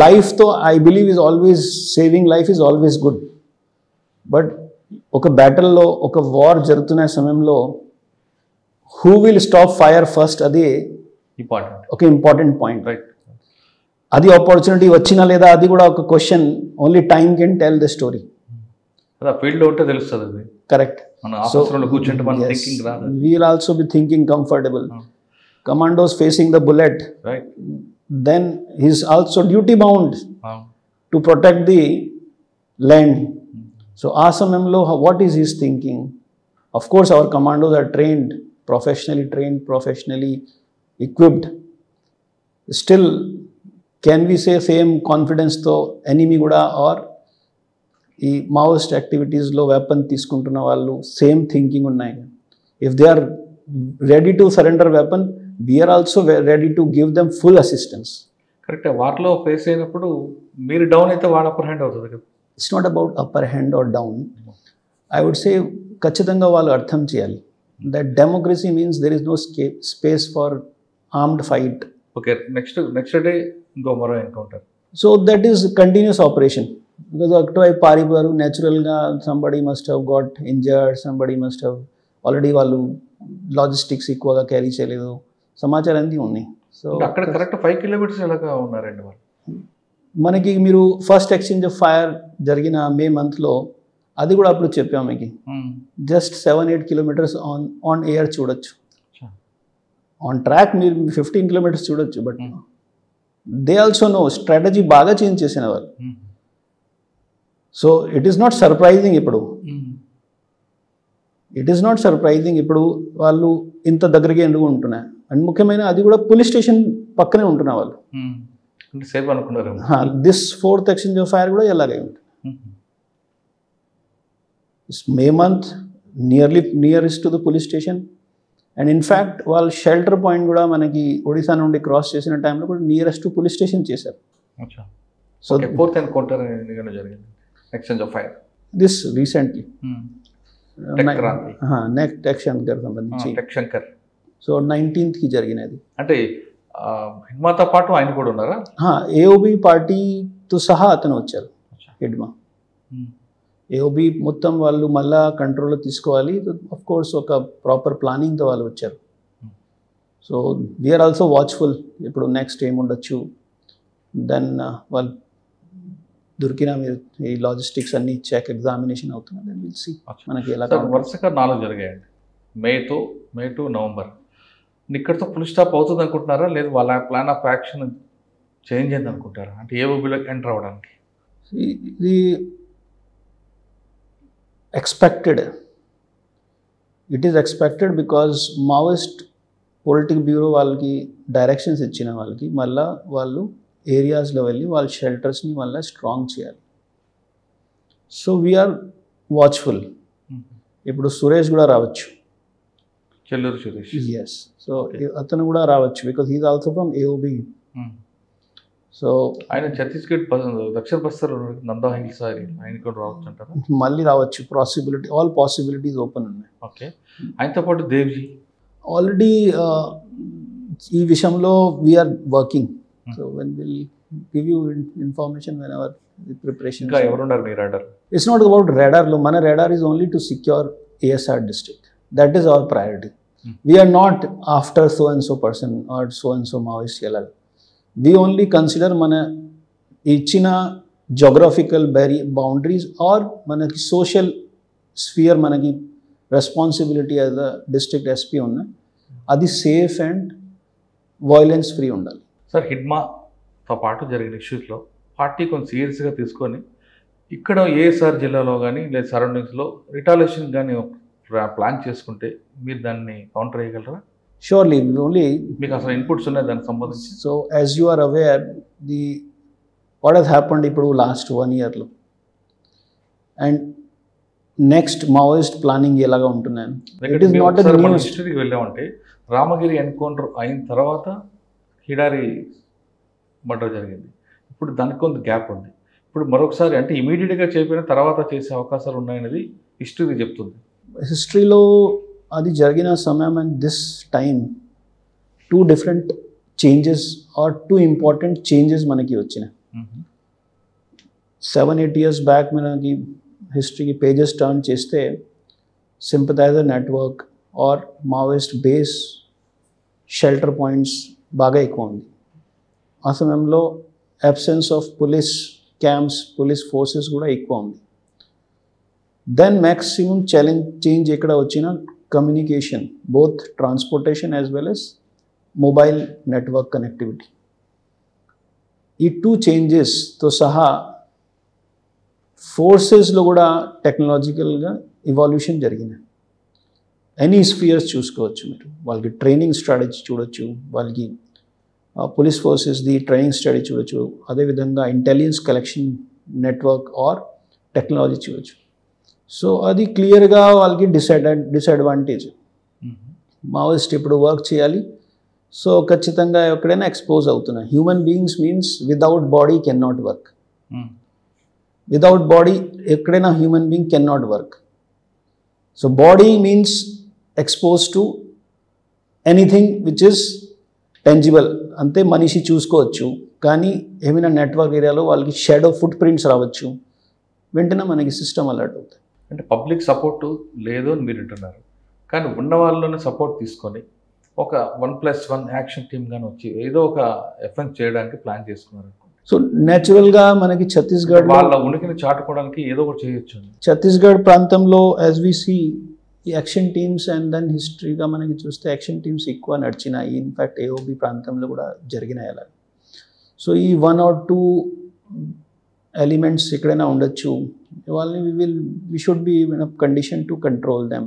లైఫ్తో I believe is always saving life is always good. But ఒక బ్యాటిల్లో, ఒక వార్ జరుగుతున్న సమయంలో who will stop fire first, అదే ఒక ఇంపార్టెంట్ పాయింట్. అది ఆపర్చునిటీ వచ్చినా లేదా అది కూడా ఒక question. Only time can tell the story. ఫీల్డ్లో ఉంటే తెలుస్తుంది అది. Correct. So yes, we will also be thinking comfortable. Commandos facing the bullet, right? Then he is also duty bound to protect the land. So asamamlo, what is his thinking? Of course our commandos are trained, professionally equipped. Still, can we say same confidence to enemy kuda or ఈ Maoist యాక్టివిటీస్లో weapon తీసుకుంటున్న వాళ్ళు same thinking ఉన్నాయి? If they are ready to surrender weapon, we are also ready to give them full assistance. Correct. వాటిలో face అయినప్పుడు మీరు down అయితే వాడు అప్పర్ హ్యాండ్ అవుతుంది కదా. It's not about upper hand or down. I would say ఖచ్చితంగా వాళ్ళు అర్థం చేయాలి that democracy means there is no space for armed fight. Okay, next day ఇంకో మరో encounter. So that is continuous operation. Because అటువైపు పారిపోయారు, న్యాచురల్గా somebody must have got injured, somebody must have already వాళ్ళు లాజిస్టిక్స్ ఎక్కువగా క్యారీ చేయలేదు, సమాచారం అన్నీ ఉన్నాయి. సో అక్కడ కరెక్ట్ 5 kilometers ఎలాగా ఉన్నారండి వాళ్ళు? మనకి మీరు ఫస్ట్ ఎక్స్చేంజ్ ఆఫ్ ఫైర్ జరిగిన మే మంత్లో అది కూడా అప్పుడు చెప్పాము మీకు. జస్ట్ 7-8 kilometers ఆన్ ఎయిర్ చూడొచ్చు, ఆన్ ట్రాక్ మీరు 15 kilometers చూడొచ్చు. But they also no strategy బాగా చేంజ్ చేసిన వాళ్ళు. So it is not surprising ఇప్పుడు వాళ్ళు ఇంత దగ్గరగా ఎందుకు ఉంటున్నాయి. అండ్ ముఖ్యమైన అది కూడా పోలీస్ స్టేషన్ పక్కనే ఉంటున్న వాళ్ళు. This 4th exchange of fire కూడా ఎలాగే ఉంటుంది. May month nearest to the police station. And in fact వాళ్ళు షెల్టర్ పాయింట్ కూడా మనకి ఒడిశా నుండి క్రాస్ చేసిన టైంలో కూడా నియరెస్ట్ టు పోలీస్ స్టేషన్ చేశారు. సో 4th ఎన్కౌంటర్ జరిగింది, exchange of fire. This recently next Shankar సంబంధించి శంకర్. సో 19th జరిగినది. అంటే హిడ్మాతో పాటు ఆయన కూడా ఉన్నారా? ఏఓబి పార్టీతో సహా అతను వచ్చారు. హిడ్మా ఏఓబి మొత్తం వాళ్ళు మళ్ళా కంట్రోల్లో తీసుకోవాలి. ఆఫ్ కోర్స్ ఒక ప్రాపర్ ప్లానింగ్తో వాళ్ళు వచ్చారు. So we are also watchful. ఇప్పుడు నెక్స్ట్ ఏముండొచ్చు, దెన్ వాళ్ళు దొరికిన మీరు ఈ లాజిస్టిక్స్ అన్ని చెక్ ఎగ్జామినేషన్ అవుతున్నా దెన్ విల్ సీ మనకి ఎలా సార్ వరుసగా 4 జరిగాయండి. May to November. ఇక్కడితో ఫుల్ స్టాప్ అవుతుంది అనుకుంటున్నారా, లేదు వాళ్ళ ప్లాన్ ఆఫ్ యాక్షన్ చేంజ్ అయింది అనుకుంటారా? అంటే ఏఓబీలోకి ఎంటర్ అవ్వడానికి ఇది expected. It is expected because Maoist politic bureau వాళ్ళకి డైరెక్షన్స్ ఇచ్చిన వాళ్ళకి మళ్ళీ వాళ్ళు ఏరియాస్లో వెళ్ళి వాళ్ళ షెల్టర్స్ని మళ్ళీ స్ట్రాంగ్ చేయాలి. So we are watchful. ఇప్పుడు సురేష్ కూడా రావచ్చు, చెల్లూరు సురేష్. ఎస్, సో అతను కూడా రావచ్చు because he is also from AOB. So ఆయన ఛత్తీస్గఢ్ దక్షిణ బస్తర్ నందా హిల్స్ ఆయన కూడా రావచ్చు అంటారా? మళ్ళీ రావచ్చు, పాసిబిలిటీ, ఆల్ పాసిబిలిటీస్ ఓపెన్ ఉన్నాయి. ఓకే, ఆయనతో పాటు దేవ్జీ ఆల్రెడీ ఈ విషయంలో we are working. So when will give you information when our preparation. ఇంకా ఎవరున్నారు మీ రాడర్? ఇట్స్ నాట్ అబౌట్ రాడార్లో. మన radar is only to secure ASR district. That is our priority. We are not after so and so person or so and so Maoist LL. We only consider మన ఇచ్చిన geographical boundaries or మనకి social sphere మనకి responsibility as a district SP ఉన్న అది safe and violence free ఉండాలి. Sir, హిడ్మాతో పాటు జరిగిన ఇష్యూస్లో party కొంచెం సీరియస్గా తీసుకొని ఇక్కడ ఏఎస్ఆర్ జిల్లాలో కానీ లేదా సరౌండింగ్స్లో రిటాలియేషన్ కానీ ప్లాన్ చేసుకుంటే మీరు దాన్ని కౌంటర్ చేయగలరా? షూర్లీ. ఓన్లీ మీకు అసలు ఇన్పుట్స్ ఉన్నాయి దానికి సంబంధించి? So as you are aware what he's happened ఇప్పుడు లాస్ట్ 1 yearలో అండ్ నెక్స్ట్ మావోయిస్ట్ ప్లానింగ్ ఎలాగా ఉంటున్నాను. It is not a news. హిస్టరీకి వెళ్ళామంటే రామగిరి ఎన్కౌంటర్ అయిన తర్వాత హిడారి మర్డర్ జరిగింది. ఇప్పుడు దానికి కొంత గ్యాప్ ఉంది. ఇప్పుడు మరొకసారి అంటే ఇమీడియట్గా చేయకపోయిన తర్వాత చేసే అవకాశాలు ఉన్నాయనేది హిస్టరీ చెప్తుంది. హిస్టరీలో అది జరిగిన సమయం and this time 2 different changes or 2 important changes మనకి వచ్చినాయి. 7-8 years బ్యాక్ మనకి హిస్టరీకి పేజెస్ టర్న్ చేస్తే sympathiser network or Maoist base shelter points బాగా ఎక్కువ ఉంది. ఆ సమయంలో absence of police camps, police forces కూడా ఎక్కువ ఉంది. దెన్ మ్యాక్సిమం చేంజ్ ఎక్కడ వచ్చిన communication, both transportation as well as mobile network connectivity. ఈ 2 చేంజెస్తో సహా ఫోర్సెస్లో కూడా టెక్నాలజికల్గా ఇవాల్యూషన్ జరిగింది. ఎనీ స్ఫియర్స్ చూసుకోవచ్చు మీరు. వాళ్ళకి ట్రైనింగ్ స్ట్రాటజీ చూడొచ్చు, వాళ్ళకి పోలీస్ ఫోర్సెస్ది ట్రైనింగ్ స్ట్రాటజీ చూడొచ్చు, అదేవిధంగా intelligence collection network or technology చూడొచ్చు. సో అది క్లియర్గా వాళ్ళకి డిసడ్వాంటేజ్. మావోయిస్ట్ ఇప్పుడు వర్క్ చేయాలి, సో ఖచ్చితంగా ఎక్కడైనా ఎక్స్పోజ్ అవుతున్నాయి. Human beings means without body can not work. Without body ఎక్కడైనా human being can not work. So body means expose to anything which is tangible. అంతే మనిషి చూసుకోవచ్చు, కానీ ఏమైనా నెట్వర్క్ ఏరియాలో వాళ్ళకి షాడో ఫుట్ ప్రింట్స్ రావచ్చు, వెంటనే మనకి సిస్టమ్ అలర్ట్ అవుతుంది. అంటే పబ్లిక్ సపోర్టు లేదు అని మీరు అంటున్నారు, కానీ ఉన్న వాళ్ళలోనే సపోర్ట్ తీసుకొని ఒక 1+1 యాక్షన్ టీమ్ కానీ వచ్చి ఏదో ఒక ఎఫెన్స్ చేయడానికి ప్లాన్ చేసుకున్నారు. సో న్యాచురల్గా మనకి ఛత్తీస్గఢ్ వాళ్ళ ఉనికిని చాటుకోవడానికి ఏదో ఒకటి చేయొచ్చు. ఛత్తీస్గఢ్ ప్రాంతంలో యాజ్ వి సీ ఈ యాక్షన్ టీమ్స్ అండ్ దెన్ హిస్టరీగా మనకి చూస్తే యాక్షన్ టీమ్స్ ఎక్కువ నడిచినాయి. ఇన్ఫ్యాక్ట్ ఏఓబి ప్రాంతంలో కూడా జరిగినాయి అలా. సో ఈ 1 or 2 ఎలిమెంట్స్ ఎక్కడైనా ఉండొచ్చు, వాళ్ళని we should be in a condition to control them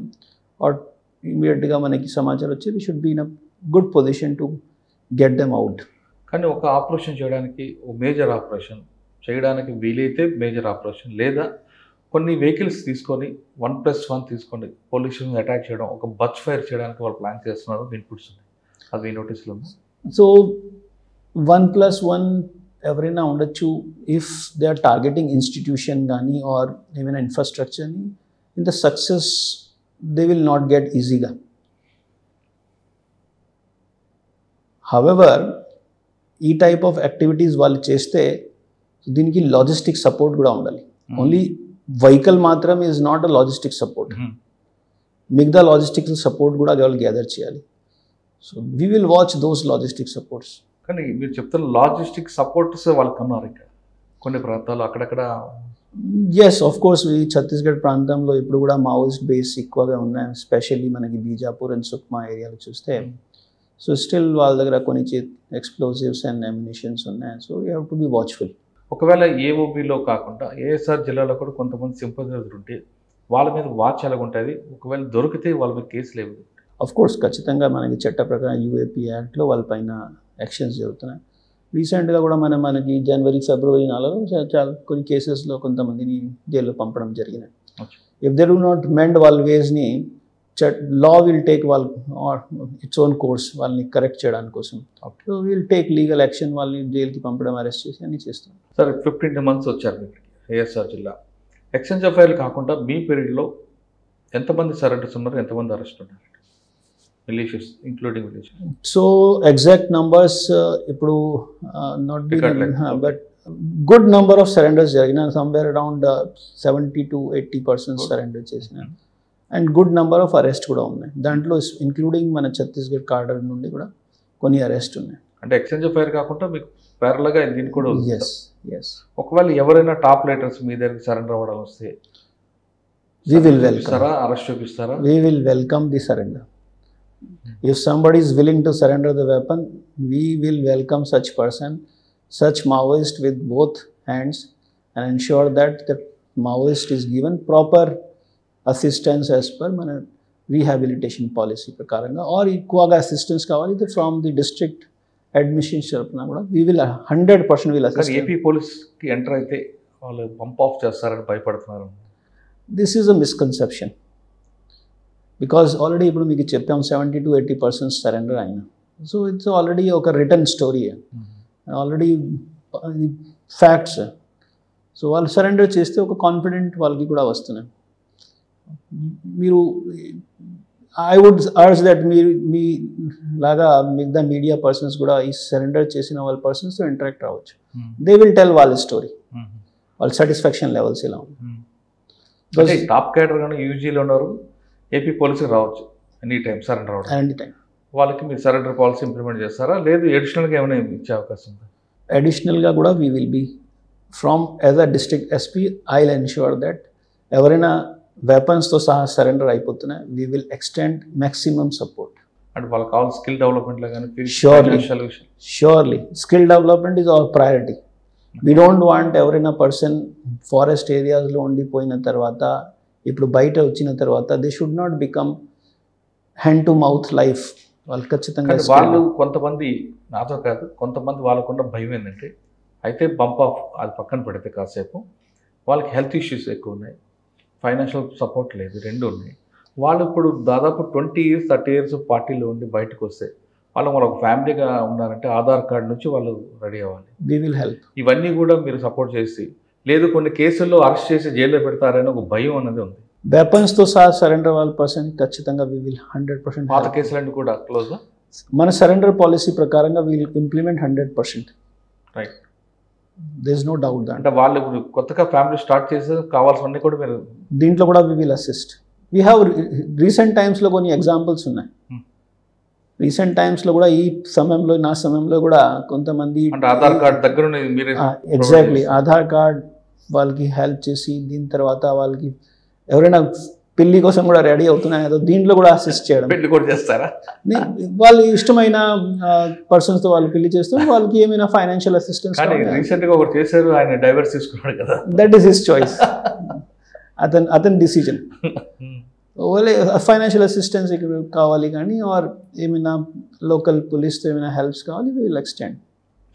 or ఇమీడియట్గా మనకి సమాచారం వచ్చి we should be in a good position to get them out. కానీ ఒక ఆపరేషన్ చేయడానికి, ఒక మేజర్ ఆపరేషన్ చేయడానికి వీలైతే మేజర్ ఆపరేషన్, లేదా కొన్ని వెహికల్స్ తీసుకొని 1+1 తీసుకొని పోలీసులను అటాక్ చేయడం, ఒక బచ్ ఫైర్ చేయడానికి వాళ్ళు ప్లాన్ చేస్తున్నారు. ఇన్పుట్స్ ఉన్నాయి, అది నోటీసులు ఉంది. సో 1+1 ఎవరైనా ఉండొచ్చు if they are targeting institution కానీ ఆర్ ఏమైనా ఇన్ఫ్రాస్ట్రక్చర్ని. In the success they will not get ఈజీగా. హవెవర్ ఈ టైప్ ఆఫ్ యాక్టివిటీస్ వాళ్ళు చేస్తే దీనికి లాజిస్టిక్ సపోర్ట్ కూడా ఉండాలి. ఓన్లీ వెహికల్ మాత్రం is not a logistic support, మిగతా లాజిస్టిక్ సపోర్ట్ కూడా వాళ్ళు గ్యాదర్ చేయాలి. So we will watch those logistic supports. కానీ మీరు చెప్తున్న లాజిస్టిక్ సపోర్ట్స్ వాళ్ళకి ఉన్నారు ఇక్కడ కొన్ని ప్రాంతాలు అక్కడక్కడ. ఎస్ ఆఫ్ కోర్స్ ఈ ఛత్తీస్గఢ్ ప్రాంతంలో ఇప్పుడు కూడా మావోయిస్ట్ బేస్ ఎక్కువగా ఉన్నాయి, ఎస్పెషల్లీ మనకి బీజాపూర్ అండ్ సుక్మా ఏరియాలో చూస్తే. సో స్టిల్ వాళ్ళ దగ్గర కొన్ని ఎక్స్ప్లోజివ్స్ అండ్ అమ్యునిషన్స్ ఉన్నాయి. So you have to be watchful. ఒకవేళ ఏఓబిలో కాకుండా ఏఎస్ఆర్ జిల్లాలో కూడా కొంతమంది సింపథైజర్లు ఉంటే వాళ్ళ మీద వాచ్ ఎలా ఉంటుంది, ఒకవేళ దొరికితే వాళ్ళ మీద కేసులు ఏమి? ఆఫ్ కోర్స్ ఖచ్చితంగా మనకి చట్ట ప్రకారం యూఏపీ యాక్ట్లో వాళ్ళపైన యాక్షన్స్ జరుగుతున్నాయి. రీసెంట్గా కూడా మనకి జనవరి ఫిబ్రవరి 4 చాలా కొన్ని కేసెస్లో కొంతమందిని జైల్లో పంపడం జరిగినాయి. If they do not mend వాళ్ళ వేస్ని law will take its own course వాళ్ళని కరెక్ట్ చేయడానికి కోసం. So will take legal action, వాళ్ళని జైలుకి పంపడం, అరెస్ట్ చేసి అన్నీ చేస్తాం. సార్ 15 months వచ్చారు మీకు ఏఎస్ఆర్ జిల్లా. ఎక్స్చేంజ్ ఆఫ్ ఫైర్లు కాకుండా మీ పీరియడ్లో ఎంతమంది సరెండర్స్ ఉన్నారు, ఎంతమంది అరెస్ట్ ఉన్నారు మిలిషియస్ ఇంక్లూడింగ్ మిలిషియస్? సో ఎగ్జాక్ట్ నంబర్స్ ఇప్పుడు not be, but good number of surrenders జరిగిన, సమ్వేర్ అరౌండ్ 70 to 80% సరెండర్ చేసిన, and good number of arrest కూడా ఉన్నాయి. దాంట్లో ఇంక్లూడింగ్ మన ఛత్తీస్గఢ్ కార్డర్ నుండి కూడా కొన్ని అరెస్ట్ ఉన్నాయి. అంటే ఎక్స్చేంజ్ ఆఫ్ ఫైర్ కాకుండా మీకు ప్యారల్గా దీనికి కూడా ఉంది. ఎస్. ఒకవేళ ఎవరైనా టాప్ లీడర్స్ మీ దగ్గరికి సరెండర్ అవ్వడం వస్తే we will welcome, అరెస్ట్ చూపిస్తారా? we will welcome the surrender. If somebody is willing to surrender the weapon, we will welcome such person, such Maoist with both hands, and ensure that the Maoist is given proper assistance as per మన rehabilitation policy ప్రకారంగా, are ఎక్కువగా assistance కావాలి from the district administration తరపున కూడా we will 100% will assist. AP పోలీస్కి enter అయితే వాళ్ళు pump of చేస్తారని భయపడుతున్నారు. This is a misconception, because already ఇప్పుడు మీకు చెప్పాం 70 to 80% సరెండర్ అయినా. సో ఇట్స్ ఆల్రెడీ ఒక return story, already facts. So వాళ్ళు సరెండర్ చేస్తే ఒక కాన్ఫిడెంట్ వాళ్ళకి కూడా వస్తున్నాయి. మీరు ఐ వుడ్ అర్జ్ దట్ మీరు మీ లాగా మిగతా మీడియా పర్సన్స్ కూడా ఈ సరెండర్ చేసిన వాళ్ళ పర్సన్స్తో ఇంటరాక్ట్ అవ్వచ్చు. దే విల్ టెల్ వాళ్ళ స్టోరీ, వాళ్ళ సాటిస్ఫాక్షన్ లెవెల్స్ ఎలా ఉంది. టాప్ క్యాడర్ కానీ యూజీలో ఉన్నారు, ఏపీ పోలీసుకి రావచ్చు ఎనీ టైం సరెండర్ అవ్వడం. ఎనీ టైం వాళ్ళకి మీరు సరెండర్ పాలసీ ఇంప్లిమెంట్ చేస్తారా, లేదు అడిషనల్గా ఏమైనా ఇచ్చే అవకాశం ఉందా? అడిషనల్గా కూడా we will be from as a district SP I will ensure that ఎవరైనా వెపన్స్తో సహా సరెండర్ అయిపోతున్నాయి, we will extend maximum support. అంటే వాళ్ళకి కావాలి స్కిల్ డెవలప్మెంట్లో కానీ surely skill development is our priority. We don't want ఎవరైనా పర్సన్ ఫారెస్ట్ ఏరియాస్లో ఉండిపోయిన తర్వాత ఇప్పుడు బయట వచ్చిన తర్వాత they should not become hand to mouth life. వాళ్ళు ఖచ్చితంగా వాళ్ళు కొంతమంది, నాతో కాదు కొంతమంది వాళ్ళకున్న భయం ఏంటంటే అయితే బంప్ ఆఫ్ అది పక్కన పెడితే కాసేపు వాళ్ళకి హెల్త్ ఇష్యూస్ ఎక్కువ ఉన్నాయి, ఫైనాన్షియల్ సపోర్ట్ లేదు, రెండు ఉన్నాయి. వాళ్ళు ఇప్పుడు దాదాపు 20 years 30 years పార్టీలో ఉండి బయటకు వస్తే వాళ్ళు ఒక ఫ్యామిలీగా ఉన్నారంటే ఆధార్ కార్డు నుంచి వాళ్ళు రెడీ అవ్వాలి. We will help. ఇవన్నీ కూడా మీరు సపోర్ట్ చేసి, లేదు కొన్ని కేసుల్లో అరెస్ట్ చేసి జైల్లో పెడతారని ఒక భయం అనేది ఉంది. వెపన్స్తో సహా సరెండర్ వాళ్ళ పర్సన్ ఖచ్చితంగా వి విల్ 100%. పాత కేసులన్నీ కూడా క్లోజ్. మన సరెండర్ పాలసీ ప్రకారంగా we will implement 100%. Right, there is no doubt that. అంటే వాళ్ళు ఇప్పుడు కొత్తగా ఫ్యామిలీ స్టార్ట్ చేసి కావాల్సినవన్నీ కూడా మీరు దీంట్లో కూడా we will assist. We have recent టైమ్స్లో కొన్ని ఎగ్జాంపుల్స్ ఉన్నాయి. రీసెంట్ టైమ్స్లో కూడా ఈ సమయంలో నా సమయంలో కూడా కొంతమంది ఆధార్ కార్డ్ దగ్గర ఎగ్జాక్ట్లీ ఆధార్ కార్డ్ వాళ్ళకి హెల్ప్ చేసి దీని తర్వాత వాళ్ళకి ఎవరైనా పెళ్లి కోసం కూడా రెడీ అవుతున్నాయో దీంట్లో కూడా అసిస్ట్ చేయడం. పెళ్లి కూడా చేస్తారా? వాళ్ళు ఇష్టమైన పర్సన్స్తో వాళ్ళు పెళ్లి చేస్తే వాళ్ళకి ఏమైనా ఫైనాన్షియల్ అసిస్టెన్స్. రీసెంట్గా ఒకటి చేశారు, ఆయన డైవర్స్ తీసుకున్నాడు కదా. దట్ ఈస్ హిస్ చాయిస్, అతని డిసిజన్. వాళ్ళే ఫైనాన్షియల్ అసిస్టెన్స్ ఇక్కడ కావాలి కానీ ఆర్ ఏమైనా లోకల్ పోలీస్తో ఏమైనా హెల్ప్స్ కావాలి, we will extend.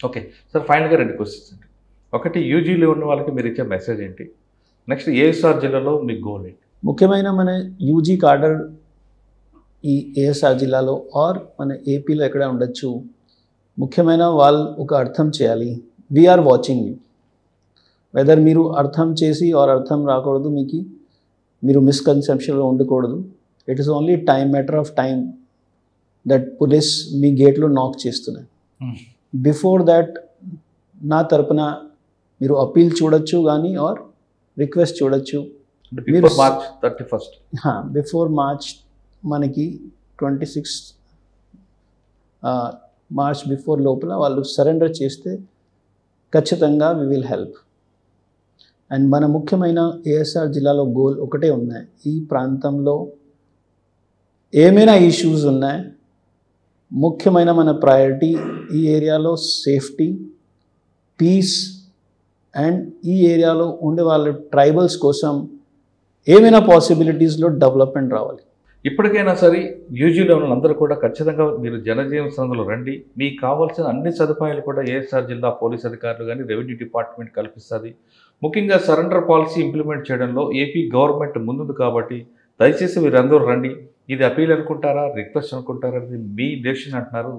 Okay sir, ఫైనల్గా 2 questions అండి. ఒకటి, యూజీలో ఉన్న వాళ్ళకి మీరు ఇచ్చే మెసేజ్ ఏంటి? నెక్స్ట్, ఏఎస్ఆర్ జిల్లాలో మీ గోల్ ఏంటి? ముఖ్యమైన మన యూజీ కార్డర్ ఈ ఏఎస్ఆర్ జిల్లాలో ఆర్ మన ఏపీలో ఎక్కడ ఉండొచ్చు, ముఖ్యమైన వాళ్ళు ఒక అర్థం చేయాలి. We are watching you. వెదర్ మీరు అర్థం చేసి ఆర్ అర్థం రాకూడదు, మీరు మిస్కన్సెప్షన్లో ఉండకూడదు. It is only matter of time that police మీ గేట్లో నాక్ చేస్తున్నాయి. బిఫోర్ దాట్ నా తరపున మీరు అపీల్ చూడొచ్చు కానీ ఆర్ రిక్వెస్ట్ చూడొచ్చు. మార్చ్ 31 బిఫోర్ మార్చ్ మనకి 26 మార్చ్ బిఫోర్ లోపల వాళ్ళు సరెండర్ చేస్తే ఖచ్చితంగా వి విల్ హెల్ప్. అండ్ మన ముఖ్యమైన ఏఎస్ఆర్ జిల్లాలో గోల్ ఒకటే ఉన్నాయి, ఈ ప్రాంతంలో ఏమైనా ఇష్యూస్ ఉన్నాయి, ముఖ్యమైన మన ప్రయారిటీ ఈ ఏరియాలో సేఫ్టీ, పీస్ అండ్ ఈ ఏరియాలో ఉండే వాళ్ళ ట్రైబల్స్ కోసం ఏమైనా పాసిబిలిటీస్లో డెవలప్మెంట్ రావాలి. ఇప్పటికైనా సరే యూజీలో ఉన్న అందరూ కూడా ఖచ్చితంగా మీరు జనజీవన సంస్థలో రండి. మీకు కావాల్సిన అన్ని సదుపాయాలు కూడా ఏఎస్ఆర్ జిల్లా పోలీస్ అధికారులు కానీ రెవెన్యూ డిపార్ట్మెంట్ కల్పిస్తుంది. ముఖ్యంగా సరెండర్ పాలసీ ఇంప్లిమెంట్ చేయడంలో ఏపీ గవర్నమెంట్ ముందుంది కాబట్టి దయచేసి మీరందరూ రండి. ఇది అపీల్ అనుకుంటారా, రిక్వెస్ట్ అనుకుంటారా, ఇది మీ డెసిషన్ అంటున్నారు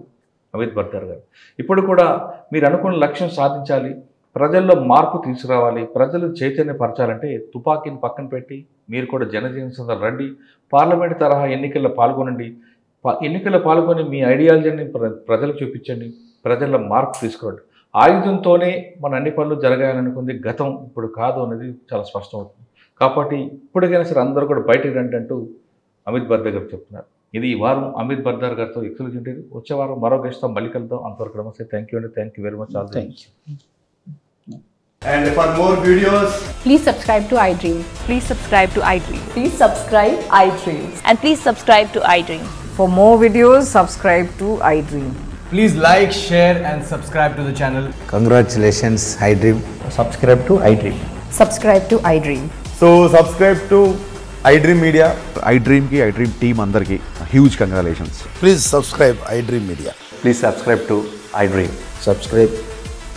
అమిత్ బర్దర్ గారు. ఇప్పుడు కూడా మీరు అనుకున్న లక్ష్యం సాధించాలి, ప్రజల్లో మార్పు తీసుకురావాలి, ప్రజలు చైతన్యపరచాలంటే తుపాకీని పక్కన పెట్టి మీరు కూడా జనజీవన సంస్థలు రండి. పార్లమెంట్ తరహా ఎన్నికల్లో పాల్గొనండి. ఎన్నికల్లో పాల్గొని మీ ఐడియాలజీని ప్రజలకు చూపించండి, ప్రజల్లో మార్పు తీసుకురండి. ఆయుధంతోనే మన అన్ని పనులు జరగాలనుకుంది గతం, ఇప్పుడు కాదు అనేది చాలా స్పష్టం అవుతుంది. కాబట్టి ఇప్పటికైనా సరే అందరూ కూడా బయటికి రండి అంటూ అమిత్ బర్దర్ గారు చెప్తున్నారు. ఇది ఈ వారం అమిత్ బర్దర్ గారితో ఎక్స్క్లూజివ్ ఉంటుంది. వచ్చే వారం మరో గెస్ట్తో మళ్ళీ కలుద్దాం. అంతవరకు నమస్తే. థ్యాంక్ యూ అండి. Thank you very much. All thank you. And for more videos, Please subscribe to iDream. Please subscribe to iDream. Please subscribe iDream. And please subscribe to iDream. For more videos, subscribe to iDream. please like, share and subscribe to the channel. Congratulations, iDream. Subscribe to iDream. Subscribe to iDream. So subscribe to iDream Media. iDream ki iDream team andarki huge congratulations. Please subscribe iDream Media. Please subscribe to iDream. Subscribe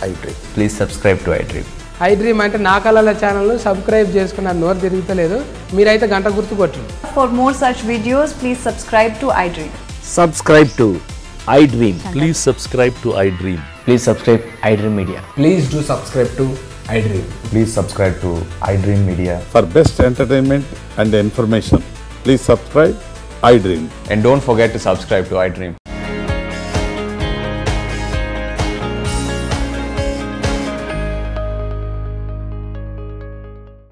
iDream. Please subscribe to iDream. iDream అంటే నా కళల ఛానల్ను subscribe చేసుకున్నారు, నోరు తిరుగుతలేదు, మీరైతే గంట గుర్తు కొట్టండి. For more such videos, please subscribe to iDream. Subscribe to iDream. Please subscribe to iDream. Please subscribe iDream Media. Please do subscribe to iDream. Please subscribe to iDream Media. For best entertainment and information, please subscribe iDream. And don't forget to subscribe to iDream.